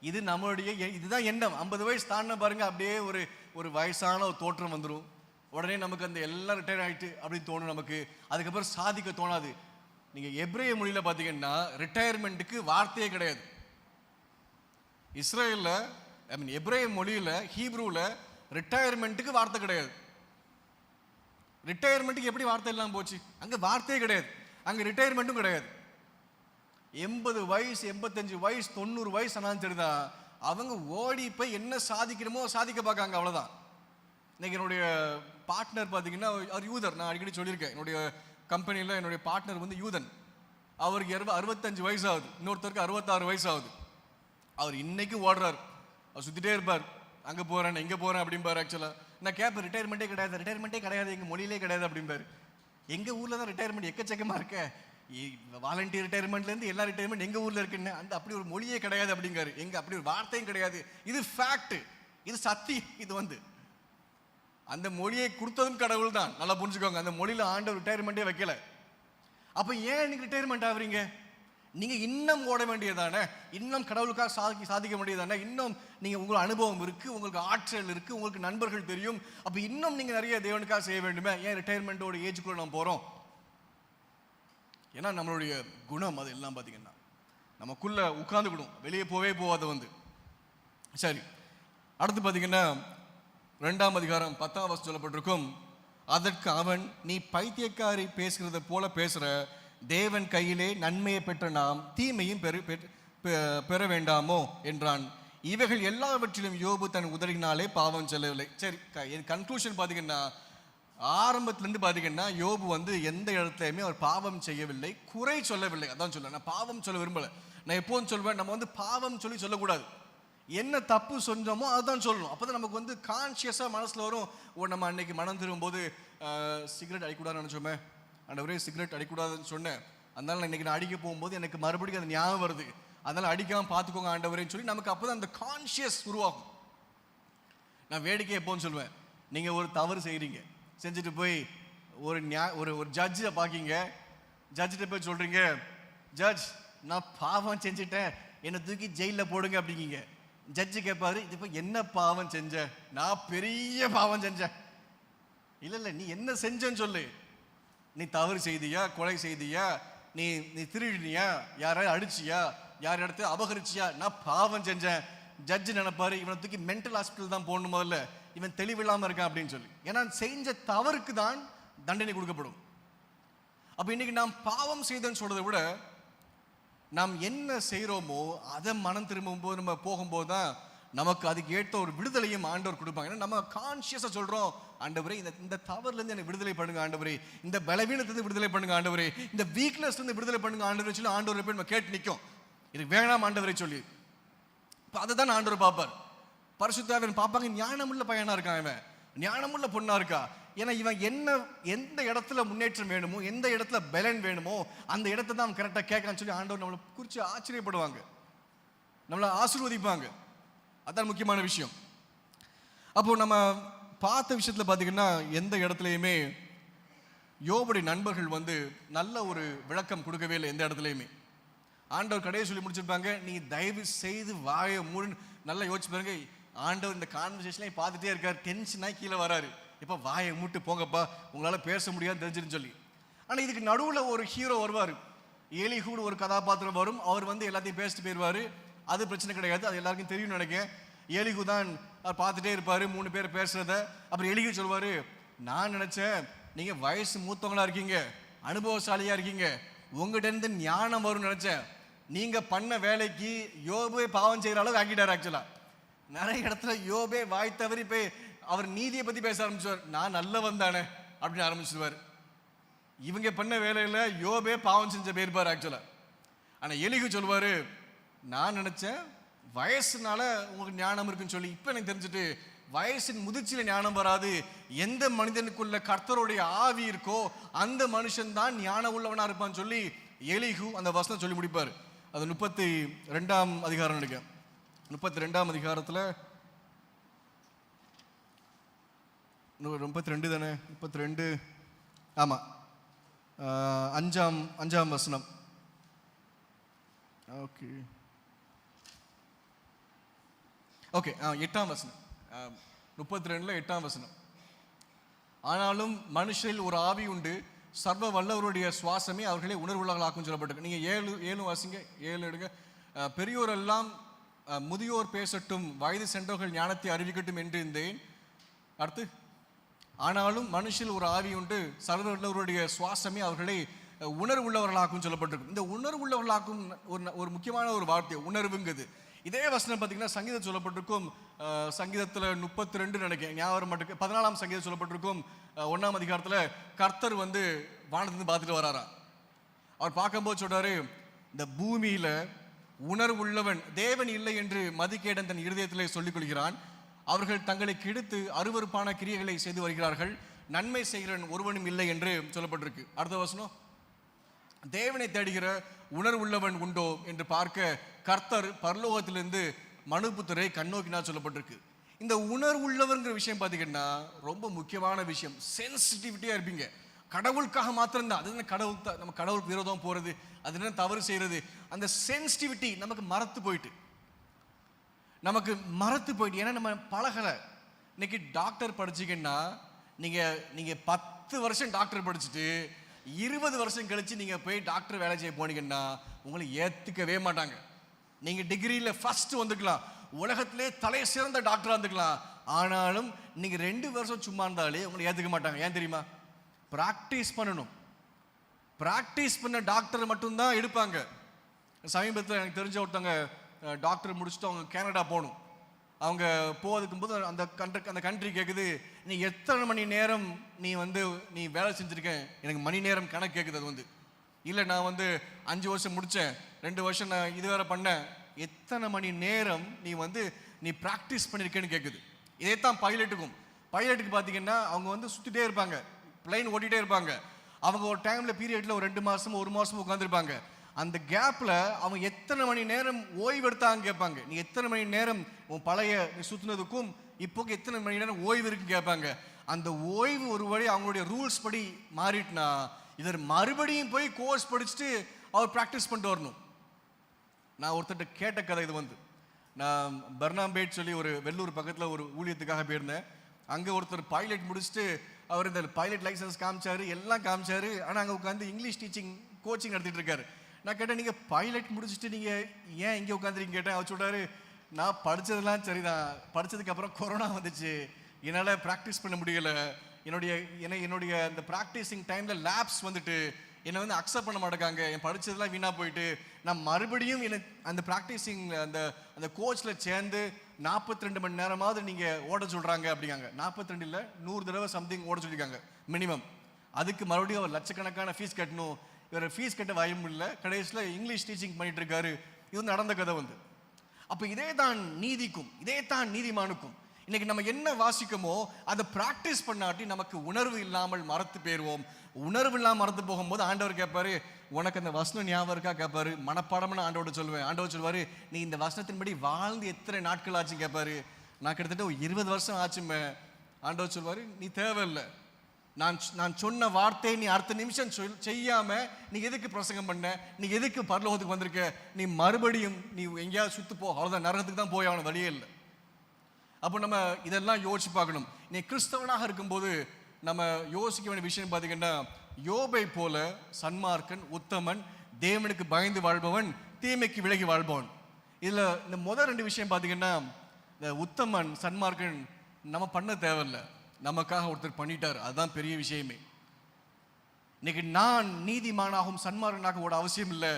இது நம்மளுடைய இதுதான் எண்ணம். 50 வயசு தாண்டின பாருங்க அப்படியே ஒரு வயசான ஒரு தோற்றம் வந்துடும். உடனே நமக்கு எல்லாம் ரிட்டையர் ஆகிட்டு அப்படின்னு தோணும் நமக்கு. அதுக்கப்புறம் சாதிக்க தோணாது. நீங்கள் எப்ரேய மொழியில் பார்த்தீங்கன்னா ரிட்டையர்மெண்ட்டுக்கு வார்த்தையே கிடையாது. இஸ்ரேலில் எப்ரேய மொழியில் ஹீப்ரூவில் ரிட்டையர்மெண்ட்டுக்கு வார்த்தை கிடையாது. ரிட்டையர்மெண்ட்டுக்கு எப்படி வார்த்தை எல்லாம் போச்சு? அங்கே வார்த்தையே கிடையாது, அங்கே ரிட்டையர்மெண்ட்டும் கிடையாது. 80 வயசு 85 வயசு 90 வயசு ஆனாலும் சரிதான், அவங்க ஓடி போய் என்ன சாதிக்கணுமோ சாதிக்க பார்க்காங்க, அவ்வளோதான். இன்னைக்கு என்னுடைய பார்ட்னர் பார்த்தீங்கன்னா அவர் யூதர். நான் அடிக்கடி சொல்லியிருக்கேன், என்னுடைய கம்பெனியில் என்னுடைய பார்ட்னர் யூதன். அவருக்கு 65 வயசு ஆகுது, இன்னொருத்தருக்கு 66 வயசு ஆகுது. அவர் இன்னைக்கும் ஓடுறாரு, அவர் சுற்றிட்டே இருப்பார், அங்கே போகிறேன் இங்கே போகிறேன் அப்படிம்பார். ஆக்சுவலாக நான் கேட்பேன், ரிட்டையர்மெண்ட்டே கிடையாது, எங்கள் மொழியிலே கிடையாது அப்படிம்பாரு. எங்கள் ஊரில் தான் ரிட்டையர்மெண்ட் எக்கச்சக்கமாக இருக்க, வாலண்டியர் ரிட்டையர்மெண்ட்லேருந்து எல்லா ரிட்டையர்மெண்ட் எங்கள் ஊரில் இருக்குன்னு, அப்படி ஒரு மொழியே கிடையாது அப்படிங்காரு. அப்படி ஒரு வார்த்தையும் கிடையாது. இது ஃபேக்ட், இது சத்தியம். இது அந்த மொழியை கொடுத்ததும் கடவுள் தான், நல்லா புரிஞ்சுக்கோங்க. அந்த மொழியில் ஆண்டவர் ரிட்டையர்மெண்ட்டே வைக்கல. அப்போ ஏன் நீங்கள் ரிட்டையர்மெண்ட் ஆகுறீங்க? நீங்கள் இன்னும் ஓட வேண்டியதானே, இன்னும் கடவுளுக்காக சாதிக்க வேண்டியதானே, இன்னும் நீங்கள் உங்களுக்கு அனுபவம் இருக்குது, உங்களுக்கு ஆற்றல் இருக்குது, உங்களுக்கு நண்பர்கள் தெரியும். அப்போ இன்னும் நீங்கள் நிறைய தேவனுக்காக செய்ய வேண்டுமே. ஏன் ரிட்டையர்மெண்ட்டோட ஏஜுக்குள்ளே நம்ம போகிறோம்? ஏன்னா நம்மளுடைய குணம் அது எல்லாம் பார்த்தீங்கன்னா நமக்குள்ளே உட்காந்துக்கிடும், வெளியே போகாது. சரி, அடுத்து பார்த்தீங்கன்னா 2ஆம் அதிகாரம் 10ஆம் வசனம் சொல்லப்பட்டிருக்கும். அதற்கு அவன், நீ பைத்தியக்காரி பேசுகிறத போல பேசுகிற, தேவன் கையிலே நன்மையை பெற்ற நாம் தீமையும் பெற வேண்டாமோ என்றான். இவைகள் எல்லாவற்றிலும் யோபு தன் உதறினாலே பாவம் செல்லவில்லை. சரி, என் கன்க்ளூஷன் பார்த்தீங்கன்னா ஆரம்பத்திலேருந்து பார்த்தீங்கன்னா யோபு எந்த இடத்துலையுமே அவர் பாவம் செய்யவில்லை, குறை சொல்லவில்லை. அதான் சொல்ல, நான் பாவம் சொல்ல விரும்பலை. நான் எப்போதும் சொல்வேன், நம்ம பாவம் சொல்லக்கூடாது, என்ன தப்பு செஞ்சோமோ அதுதான் சொல்லணும். அப்போ தான் நமக்கு கான்ஷியஸாக மனசில் வரும். நம்ம அன்னைக்கு மனம் திரும்பும்போது சிகரெட் அடிக்கூடாதுன்னு நினச்சோமே, ஆண்டவரே சிகரெட் அடிக்கூடாதுன்னு சொன்னேன், அதனால நான் இன்னைக்கு நான் அடிக்க போகும்போது எனக்கு மறுபடியும் அது ஞாபகம் வருது, அதனால் அடிக்காமல் பார்த்துக்கோங்க ஆண்டவரேன்னு சொல்லி நமக்கு அப்போ தான் அந்த கான்ஷியஸ் உருவாகும். நான் வேடிக்கை எப்போன்னு சொல்லுவேன், நீங்கள் ஒரு தவறு செய்கிறீங்க, செஞ்சுட்டு போய் ஒரு ஜட்ஜை பார்க்கிங்க, ஜட்ஜிட்ட போய் சொல்கிறீங்க, ஜட்ஜ் நான் பாவம் செஞ்சுட்டேன், என்னை தூக்கி ஜெயிலில் போடுங்க அப்படிங்கிங்க. ஜட்ஜு கேட்பாரு, இது இப்போ என்ன பாவம் செஞ்ச? நான் பெரிய பாவம் செஞ்சேன். இல்லை நீ என்ன செஞ்சேன்னு சொல்லு. நீ தவறு செய்தியா, கொலை செய்தியா, நீ திருடினியா, யாராவது அடிச்சியா, யார் இடத்த அபகரிச்சியா? நான் பாவம் செஞ்சேன். ஜட்ஜு நினைப்பாரு, இவனை தூக்கி மென்டல் ஹாஸ்பிட்டல் தான் போடணும், முதல்ல இவன் தெளிவில்லாமல் இருக்கான் அப்படின்னு சொல்லி. ஏன்னா செஞ்ச தவறுக்கு தான் தண்டனை கொடுக்கப்படும். அப்போ இன்னைக்கு நாம் பாவம் செய்தோன்னு சொல்றதை விட நாம் என்ன செய்கிறோமோ அதை மனம் திரும்பும்போது நம்ம போகும்போது தான் நமக்கு அதுக்கு ஏற்ற ஒரு விடுதலையும் ஆண்டவர் கொடுப்பாங்க. ஏன்னா நம்ம கான்ஷியஸாக சொல்கிறோம், ஆண்டவரே இந்த தவறுலேருந்து எனக்கு விடுதலை பண்ணுங்க ஆண்டவரே, இந்த பலவீனத்திலிருந்து விடுதலை பண்ணுங்க ஆண்டவரே, இந்த வீக்னஸ்லேருந்து விடுதலை பண்ணுங்க ஆண்டவரே சொல்லி ஆண்டவர் போய் நம்ம கேட்டு நிற்கும். இது வேணாம் ஆண்டவரே சொல்லி. இப்போ அதை தான் ஆண்டவர் பார்ப்பார். பரிசுத்தாவியன் பார்ப்பாங்க, ஞானமுள்ள பையனா இருக்கான், இவன் ஞானமுள்ள பொண்ணா இருக்கா. ஏன்னா இவன் எந்த இடத்துல முன்னேற்றம் வேணுமோ, எந்த இடத்துல பலன் வேணுமோ அந்த இடத்த தான் அவன் கரெக்டாக கேட்கறான்னு சொல்லி ஆண்டவர் நம்மளை குறித்து ஆச்சரியப்படுவாங்க, நம்மளை ஆசீர்வதிப்பாங்க. அதான் முக்கியமான விஷயம். அப்போ நம்ம பார்த்த விஷயத்துல பார்த்தீங்கன்னா எந்த இடத்துலையுமே யோபுடைய நண்பர்கள் வந்து நல்ல ஒரு விளக்கம் கொடுக்கவே இல்லை. எந்த இடத்துலையுமே ஆண்டவர் கடையை சொல்லி முடிச்சிருப்பாங்க, நீ தயவு செய்து வாயை மூடு. நல்லா யோசிச்சு பாருங்க, ஆண்டவர் இந்த கான்வர்சேஷன்லாம் பார்த்துட்டே இருக்காரு, டென்ஷனாக கீழே வராரு, இப்போ வாயை மூட்டு போங்கப்பா, உங்களால் பேச முடியாது தெரிஞ்சுன்னு சொல்லி. ஆனால் இதுக்கு நடுவில் ஒரு ஹீரோ வருவார், ஏலிகூட ஒரு கதாபாத்திரம் வரும். அவர் வந்து எல்லாத்தையும் பேசிட்டு போயிடுவார். அது பிரச்சனை கிடையாது, அது எல்லாருக்கும் தெரியும்னு நினைக்கிறேன். ஏலிகு தான் அவர் பார்த்துட்டே இருப்பார் 3 பேர் பேசுறத. அப்புறம் ஏலிகு சொல்வார், நான் நினச்சேன் நீங்கள் வயசு மூத்தவங்களா இருக்கீங்க, அனுபவசாலியாக இருக்கீங்க, உங்கள்கிட்ட இருந்து ஞானம் வரும்னு நினச்சேன். நீங்கள் பண்ண வேலைக்கு யோபே பாவம் செய்கிற அளவுக்கு ஆக்கிட்டார். ஆக்சுவலாக நிறைய இடத்துல யோபே வாய் தவறி போய் அவர் நீதியை பற்றி பேச ஆரம்பிச்சுவார். நான் நல்லவன் தானே அப்படின்னு ஆரம்பிச்சிருவார். இவங்க பண்ண வேலையில் யோபே பாவம் செஞ்ச போயிருப்பார் ஆக்சுவலாக. ஆனால் எலிகு சொல்வார், நான் நினச்சேன் வயசுனால உங்களுக்கு ஞானம் இருக்குன்னு சொல்லி. இப்போ எனக்கு தெரிஞ்சுட்டு வயசின் முதிர்ச்சியில் ஞானம் வராது, எந்த மனிதனுக்குள்ள கர்த்தருடைய ஆவி இருக்கோ அந்த மனுஷன் தான் ஞானம் உள்ளவனா இருப்பான்னு சொல்லி எலிகு அந்த வசனம் சொல்லி முடிப்பார். அது 32ஆம் அதிகாரம் நினைக்க. 32ஆம் அதிகாரத்தில் 32 தானே, 32 ஆமாம், 5ஆம் வசனம். ஓகே 8ஆம் வசனம். 32ல் 8ஆம் வசனம். ஆனாலும் மனுஷரில் ஒரு ஆவி உண்டு, சர்வ வல்லவருடைய சுவாசமே அவர்களே உணர்வுள்ளவர்களாக்கும் சொல்லப்பட்டிருக்கு. நீங்கள் 7 வாசிங்க, 7 எடுங்க. பெரியோரெல்லாம் முதியோர் பேசட்டும், வயது சென்றவர்கள் ஞானத்தை அறிவிக்கட்டும் என்று இருந்தேன். அடுத்து, ஆனாலும் மனுஷில் ஒரு ஆவி உண்டு, சர்வ வல்லவருடைய சுவாசமே அவர்களை உணர்வுள்ளவர்களாக்கும் சொல்லப்பட்டிருக்கும். இந்த உணர்வுள்ளவர்களாக்கும் ஒரு முக்கியமான ஒரு வார்த்தை உணர்வுங்குது. இதே வசனம் பார்த்தீங்கன்னா சங்கீதம் சொல்லப்பட்டிருக்கும். சங்கீதத்தில் 32 நினைக்கிறேன், ஞாபகம் மட்டும் 14ஆம் சங்கீதம் சொல்லப்பட்டிருக்கும். 1ஆம் அதிகாரத்தில் கர்த்தர் வந்து வானத்திலிருந்து பார்த்துட்டு வராராம். அவர் பார்க்கும்போது சொல்றாரு, இந்த பூமியில உணர்வுள்ளவன் தேவன் இல்லை என்று மதிகேடன் தன் இருதயத்திலே சொல்லிக் கொள்கிறான். அவர்கள் தங்களை கெடுத்து அருவருப்பான கிரியைகளை செய்து வருகிறார்கள், நன்மை செய்கிறவன் ஒருவனும் இல்லை என்று சொல்லப்பட்டிருக்கு. அடுத்த வசனம், தேவனை தேடுகிற உணர்வுள்ளவன் உண்டோ என்று பார்க்க கர்த்தர் பரலோகத்திலிருந்து மனுபுத்திரை கண்ணோக்கினா சொல்லப்பட்டிருக்கு. இந்த உணர்வுள்ளவங்கிற விஷயம் பார்த்தீங்கன்னா ரொம்ப முக்கியமான விஷயம். சென்சிட்டிவிட்டியாக இருப்பீங்க. கடவுளுக்காக மாத்திரம்தான். அது என்ன கடவுள், நம்ம கடவுளுக்கு விரோதம் போகிறது, அது என்ன தவறு செய்கிறது, அந்த சென்சிட்டிவிட்டி நமக்கு மறத்து போயிட்டு. ஏன்னா நம்ம பழகலை. இன்னைக்கு டாக்டர் படிச்சிங்கன்னா நீங்கள் 10 வருஷம் டாக்டர் படிச்சுட்டு 20 வருஷம் கழிச்சு நீங்கள் போய் டாக்டர் வேலை செய்ய போனீங்கன்னா உங்களை ஏற்றுக்கவே மாட்டாங்க. நீங்கள் டிகிரியில் ஃபர்ஸ்ட் வந்துக்கலாம், உலகத்திலே தலை சிறந்த டாக்டராக இருந்துக்கலாம், ஆனாலும் நீங்கள் 2 வருஷம் சும்மா இருந்தாலே உங்களை ஏற்றுக்க மாட்டாங்க. ஏன் தெரியுமா? ப்ராக்டிஸ் பண்ணணும். ப்ராக்டிஸ் பண்ண டாக்டர் மட்டும்தான் எடுப்பாங்க. சமீபத்தில் எனக்கு தெரிஞ்ச ஒருத்தவங்க டாக்டர் முடிச்சுட்டு அவங்க கனடா போகணும். அவங்க போகிறதுக்கும் போது அந்த கண்ட்ரி கேட்குது, நீ எத்தனை மணி நேரம் நீ வேலை செஞ்சுருக்க, எனக்கு மணி நேரம் கணக்கு கேட்குது. அது வந்து இல்லை, நான் 5 வருஷம் முடித்தேன், 2 வருஷம் நான் இது வேறு பண்ணேன், எத்தனை மணி நேரம் நீ ப்ராக்டிஸ் பண்ணியிருக்கேன்னு கேட்குது. இதே தான் பைலட்டுக்கு பார்த்தீங்கன்னா அவங்க சுற்றிட்டே இருப்பாங்க, பிளைன் ஓட்டிகிட்டே இருப்பாங்க. அவங்க ஒரு டைமில் பீரியடில் ஒரு 2 மாதமோ 1 மாதமோ உட்காந்துருப்பாங்க. அந்த கேப்பில் அவங்க எத்தனை மணி நேரம் ஓய்வு எடுத்தாங்க கேட்பாங்க. நீ எத்தனை மணி நேரம் உன் பழைய நீ சுற்றுனதுக்கும் இப்போ எத்தனை மணி நேரம் ஓய்வு இருக்குன்னு கேட்பாங்க. அந்த ஓய்வு ஒரு வழி அவங்களுடைய ரூல்ஸ் படி மாறிட்டுனா இதர் மறுபடியும் போய் கோர்ஸ் படிச்சுட்டு அவர் ப்ராக்டிஸ் பண்ணிட்டு வரணும். நான் ஒருத்தர்கிட்ட கேட்ட கதை இது. நான் பர்னாம்பேட் சொல்லி ஒரு வெள்ளூர் பக்கத்தில் ஒரு ஊழியத்துக்காக போயிருந்தேன். அங்கே ஒருத்தர் பைலட் முடிச்சுட்டு அவர் இந்த பைலட் லைசன்ஸ் காமிச்சாரு, எல்லாம் காமிச்சாரு. ஆனால் அங்கே உட்காந்து இங்கிலீஷ் கோச்சிங் நடத்திட்டு இருக்காரு. நான் கேட்டேன், நீங்கள் பைலட் முடிச்சுட்டு நீங்கள் ஏன் இங்கே உட்காந்துருக்கீங்க கேட்டேன். அவர் சொல்கிறாரு, நான் படித்ததெல்லாம் சரிதான், படித்ததுக்கப்புறம் கொரோனா வந்துச்சு, என்னால் ப்ராக்டிஸ் பண்ண முடியலை, என்னுடைய அந்த ப்ராக்டிஸிங் டைமில் லேப்ஸ் வந்துட்டு என்னை வந்து அக்செப்ட் பண்ண மாட்டேங்காங்க, என் படிச்சதெல்லாம் வீணா போயிட்டு நான் மறுபடியும் எனக்கு அந்த ப்ராக்டிஸிங் அந்த கோச்சில் சேர்ந்து 42 மணி நேரமாவது நீங்கள் ஓட சொல்கிறாங்க அப்படிங்காங்க. 42 இல்லை 100 தடவை சம்திங் ஓட சொல்லியிருக்காங்க மினிமம். அதுக்கு மறுபடியும் அவர் லட்சக்கணக்கான ஃபீஸ் கட்டணும். இவர் ஃபீஸ் கட்ட வாயும் இல்லை, கடைசியில் இங்கிலீஷ் டீச்சிங் பண்ணிட்டு இருக்காரு. இது நடந்த கதை வந்து. அப்போ இதே தான் நீதிக்கும், இதே தான் நீதிமானுக்கும். இன்னைக்கு நம்ம என்ன வாசிக்கமோ அதை ப்ராக்டிஸ் பண்ணாட்டி நமக்கு உணர்வு இல்லாமல் மறந்து போயிடுவோம். உணர்வு இல்லாமல் மறந்து போகும்போது ஆண்டவர் கேட்பாரு, உனக்கு அந்த வசனம் ஞாபகம் இருக்கா கேட்பாரு. மனப்பாடம்னு ஆண்டவர் சொல்லுவேன். ஆண்டவர் சொல்லுவாரு, நீ இந்த வசனத்தின்படி வாழ்ந்து எத்தனை நாட்கள் ஆச்சுன்னு கேட்பாரு. நான் கிட்டத்தட்ட ஒரு 20 வருஷம் ஆச்சுமே. ஆண்டவர் சொல்லுவாரு, நீ தேவையில்லை, நான் சொன்ன வார்த்தையை நீ அடுத்த நிமிஷம் செய்யாம நீ எதுக்கு பிரசங்கம் பண்ண, நீ எதுக்கு பரலோகத்துக்கு வந்திருக்க, நீ மறுபடியும் நீ எங்கேயாவது சுத்து போ, அவ்வளோதான், நரகத்துக்கு தான் போய் அவன வழியே இல்லை. அப்போ நம்ம இதெல்லாம் யோசிச்சு பார்க்கணும். நீ கிறிஸ்தவனாக இருக்கும்போது நம்ம யோசிக்க வேண்டிய விஷயம் பார்த்தீங்கன்னா, யோபை போல சன்மார்க்கன், உத்தமன், தேவனுக்கு பயந்து வாழ்பவன், தீமைக்கு விலகி வாழ்பவன். இதில் இந்த முதல் 2 விஷயம் பார்த்தீங்கன்னா, இந்த உத்தமன் சன்மார்க்கன் நம்ம பண்ண தேவையில்லை, நமக்காக ஒருத்தர் பண்ணிட்டார். அதுதான் பெரிய விஷயமே. இன்னைக்கு நான் நீதிமானாகவும் சன்மார்க்கனாக ஓட அவசியம் இல்லை,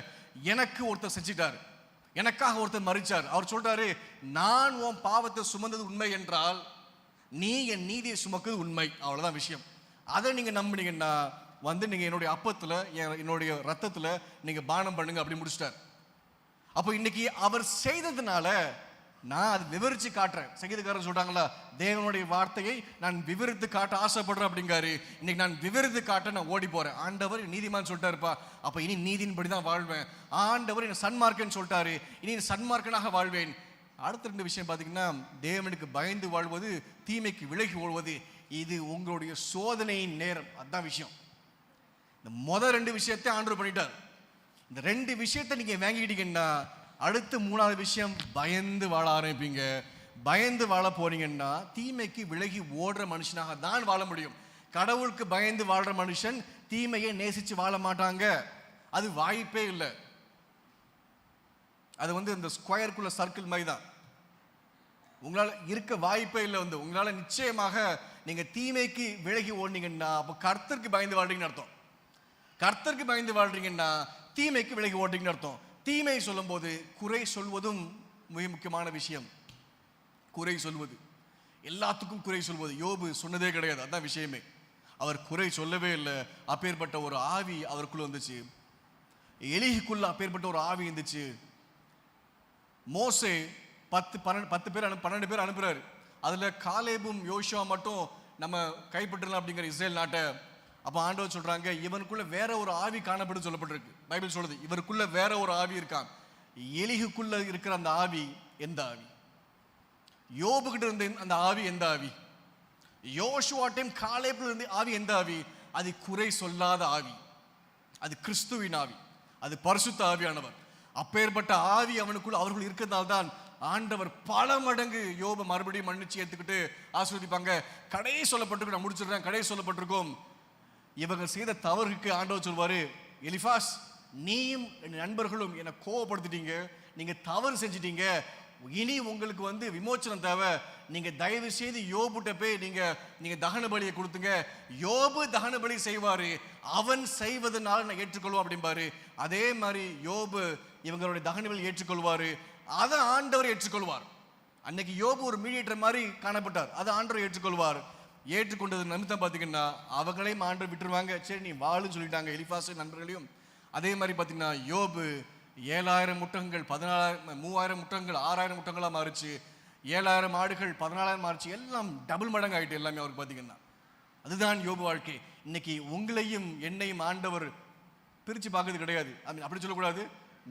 எனக்கு ஒருத்தர் செஞ்சிட்டார், எனக்காக ஒருத்தர் மறிச்சார். அவர் சொல்றாரு, நான் உன் பாவத்தை சுமந்தது உண்மை என்றால் நீ என் நீதியை சுமக்குது உண்மை. அவ்வளவுதான் விஷயம். அதை நீங்க நம்பினீங்கன்னா வந்து நீங்க என்னுடைய அப்பத்துல என்னுடைய ரத்தத்துல நீங்க பானம் பண்ணுங்க அப்படி முடிச்சிட்டார். அப்போ இன்னைக்கு அவர் செய்ததுனால நான் அது விவரிச்சு காட்டுறேன். சங்கீதக்காரர் சொல்றாங்களா, தேவனுடைய வார்த்தையை நான் விவரித்து காட்ட ஆசைப்படுறேன் அப்படிங்காரு. இன்னைக்கு நான் விவரித்து காட்ட நான் ஓடி போறேன். ஆண்டவர் நீதிமான் சொல்லிட்டாருப்பா, அப்ப இனி நீதியின்படி தான் வாழ்வேன். ஆண்டவர் என்ன சன்மார்க்கன் சொல்லிட்டாரு, இனி சன்மார்க்கனாக வாழ்வேன். அடுத்த 2 விஷயம் பார்த்தீங்கன்னா, தேவனுக்கு பயந்து வாழ்வது, தீமைக்கு விலகி ஓடுவது. இது உங்களுடைய சோதனையின் நேரம். அதுதான் விஷயம். இந்த முதல் 2 விஷயத்தை ஆண்டவர் பண்ணிட்டார். இந்த 2 விஷயத்தை நீங்க வாங்கிக்கிட்டீங்கன்னா அடுத்து 3வது விஷயம், பயந்து வாழ ஆரம்பிப்பீங்க. பயந்து வாழ போறீங்கன்னா தீமைக்கு விலகி ஓடுற மனுஷனாக தான் வாழ முடியும். கடவுளுக்கு பயந்து வாழ்ற மனுஷன் தீமையை நேசிச்சு வாழ மாட்டாங்க. அது வாய்ப்பே இல்லை. அது வந்து இந்த ஸ்கொயருக்குள்ள சர்க்கிள் மாதிரி தான். உங்களால் இருக்க வாய்ப்பே இல்லை. வந்து உங்களால் நிச்சயமாக நீங்க தீமைக்கு விலகி ஓடுனீங்கன்னா அப்போ கர்த்தருக்கு பயந்து வாழ்றீங்கன்னு அர்த்தம். கர்த்தருக்கு பயந்து வாழ்றீங்கன்னா தீமைக்கு விலகி ஓடுறீங்கன்னு அர்த்தம். தீமை சொல்லும் போது குறை சொல்வதும் மிக முக்கியமான விஷயம். குறை சொல்வது, எல்லாத்துக்கும் குறை சொல்வது. யோபு சொன்னதே கிடையாது, அதான் விஷயமே. அவர் குறை சொல்லவே இல்லை. அப்பேற்பட்ட ஒரு ஆவி அவருக்குள்ள வந்துச்சு. எலிகுள்ள அப்பேற்பட்ட ஒரு ஆவி இருந்துச்சு. மோசே 12 பேர் அனுப்புறாரு. அதுல காலேபும் யோசுவா மட்டும் நம்ம கைப்பற்றலாம் அப்படிங்கிற இஸ்ரேல் நாட்டை. அப்போ ஆண்டவர் சொல்றாங்க, இவனுக்குள்ள வேற ஒரு ஆவி காணப்படும் சொல்லப்பட்டிருக்கு. பைபிள் சொல்லுது, இவருக்குள்ள வேற ஒரு ஆவி இருக்கான். எலிகுக்குள்ள இருக்கிற அந்த ஆவி எந்த ஆவி? யோபு கிட்ட இருந்த அந்த ஆவி எந்த ஆவி? யோசுவாட்டையும் காலேபுல இருந்து ஆவி எந்த ஆவி? அது குறை சொல்லாத ஆவி, அது கிறிஸ்துவின் ஆவி, அது பரிசுத்த ஆவியானவர். அப்பேற்பட்ட ஆவி அவர்கள் இருக்கிறதால் தான் ஆண்டவர் பல மடங்கு யோபை மறுபடியும் மன்னிச்சு ஏத்துக்கிட்டு ஆசீர்வதிப்பாங்க. கடை சொல்லப்பட்டிருக்கும், நான் முடிச்சிடுறேன். கடை சொல்லப்பட்டிருக்கும், இவங்க செய்த தவறுக்கு ஆண்டவர் சொல்வாரு, எலிஃபாஸ், நீயும் நண்பர்களும் என்னை கோவப்படுத்திட்டீங்க, நீங்க தவறு செஞ்சிட்டீங்க, இனி உங்களுக்கு வந்து விமோச்சனம் தேவை. நீங்க தயவு செய்து யோபுட்ட போய் நீங்க தகன பலியை கொடுத்துங்க. யோபு தகன பலி செய்வாரு, அவன் செய்வதனால நான் ஏற்றுக்கொள்வோம் அப்படிம்பாரு. அதே மாதிரி யோபு இவங்களுடைய தகன பலி ஏற்றுக்கொள்வாரு, அதை ஆண்டவர் ஏற்றுக்கொள்வார். அன்னைக்கு யோபு ஒரு மீடியேட்டர் மாதிரி காணப்பட்டார், அதை ஆண்டவர் ஏற்றுக்கொள்வார். ஏற்றுக்கொண்டது நிமித்தம் பார்த்தீங்கன்னா அவங்களையும் ஆண்டவர் விட்டுருவாங்க. சரி நீ வாழுன்னு சொல்லிட்டாங்க எலிஃபாஸ் நண்பர்களையும். அதே மாதிரி பார்த்தீங்கன்னா யோபு 7000 முட்டங்கள் 3000 முட்டங்கள் 6000 முட்டங்களாக மாறிச்சு. 7000 ஆடுகள் 14000 மாறிச்சு. எல்லாம் டபுள் மடங்கு ஆகிட்டு எல்லாமே அவருக்கு பார்த்தீங்கன்னா. அதுதான் யோபு வாழ்க்கை. இன்னைக்கு உங்களையும் என்னையும் ஆண்டவர் பிரித்து பார்க்கறது கிடையாது. அப்படி சொல்லக்கூடாது.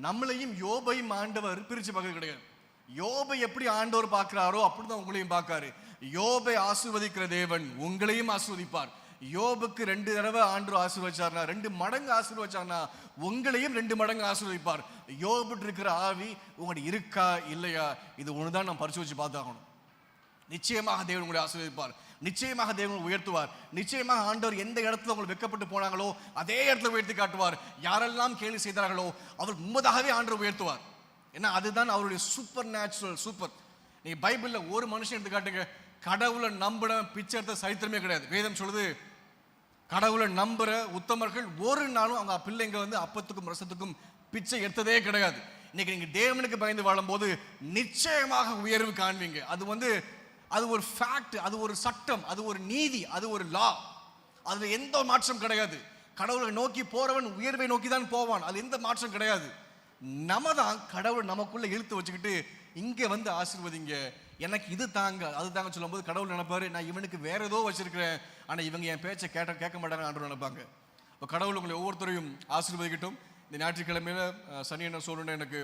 நம்மளையும் யோபையும் ஆண்டவர் பிரித்து பார்க்கறது கிடையாது. யோபை எப்படி ஆண்டவர் பார்க்கிறாரோ அப்படிதான் உங்களையும் பார்க்காரு. யோபை ஆசீர்வதிக்கிற தேவன் உங்களையும் ஆசீர்வதிப்பார். யோபுக்கு 2 தடவை ஆண்டவர் ஆசீர்வதிச்சார்னா, 2 மடங்கு ஆசீர்வதிச்சார்னா உங்களையும் 2 மடங்கு ஆசீர்வதிப்பார். யோபுட்டு இருக்கிற ஆவி உங்களுக்கு இருக்கா இல்லையா, இது ஒண்ணுதான் நாம் பரிசோதிச்சு பார்த்தாகணும். நிச்சயமாக தேவன் உங்களை ஆசீர்வதிப்பார். நிச்சயமாக தேவன் உயர்த்துவார். நிச்சயமாக ஆண்டவர் எந்த இடத்துல உங்களுக்கு வெட்கப்பட்டு போனாங்களோ அதே இடத்துல உயர்த்தி காட்டுவார். யாரெல்லாம் கேள்வி செய்தார்களோ அவர் முன்பதாகவே ஆண்டவர் உயர்த்துவார். ஏன்னா அதுதான் அவருடைய சூப்பர் நேச்சுரல். சூப்பர். நீங்க பைபிள்ல ஒரு மனுஷன் எடுத்து காட்டுங்க, கடவுளை நம்பின பிச்சை எடுத்த சரித்திரமே கிடையாது. வேதம் சொல்லுது, கடவுளை நம்புற உத்தமர்கள் ஒரு நாளும் அவங்க பிள்ளைங்க வந்து அப்பத்துக்கும் ரசத்துக்கும் பிச்சை எடுத்ததே கிடையாது. இன்னைக்கு நீங்க தேவனுக்கு பயந்து வாழும்போது நிச்சயமாக உயர்வு காண்பீங்க. அது ஒரு ஃபேக்ட், அது ஒரு சட்டம், அது ஒரு நீதி, அது ஒரு லா. அதுல எந்த மாற்றம் கிடையாது. கடவுளை நோக்கி போறவன் உயர்வை நோக்கி தான் போவான். அது எந்த மாற்றம் கிடையாது. நம்ம தான் கடவுள் நமக்குள்ள இழுத்து வச்சுக்கிட்டு இங்க வந்து ஆசீர்வதிங்க, எனக்கு இது தாங்க அது தாங்க சொல்லும்போது கடவுள் நினைப்பாரு, நான் இவனுக்கு வேற ஏதோ வச்சிருக்கிறேன், ஆனா இவங்க என் பேச்சை கேட்க மாட்டாங்க ஆண்டு நினைப்பாங்க. இப்போ கடவுள் உங்களை ஒவ்வொருத்தரையும் ஆசீர்வதிக்கட்டும். இந்த ஞாயிற்றுக்கிழமையில சனி என்ன சொல்லணும்னு எனக்கு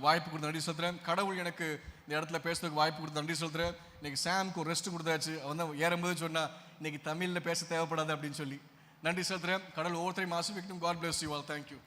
வாய்ப்பு கொடுத்து நன்றி செலுத்துறேன். கடவுள் எனக்கு இந்த இடத்துல பேசுறதுக்கு வாய்ப்பு கொடுத்து நன்றி செலுத்துறேன். இன்னைக்கு சாம்க்கு ஒரு ரெஸ்ட் கொடுத்தாச்சு. அவன் தான் ஏறும்போது சொன்னா இன்னைக்கு தமிழ்ல பேச தேவைப்படாது அப்படின்னு சொல்லி நன்றி செலுத்துறேன். கடவுள் ஒவ்வொருத்தரையும் ஆசீர்வதிக்கட்டும். God bless you all. Thank you.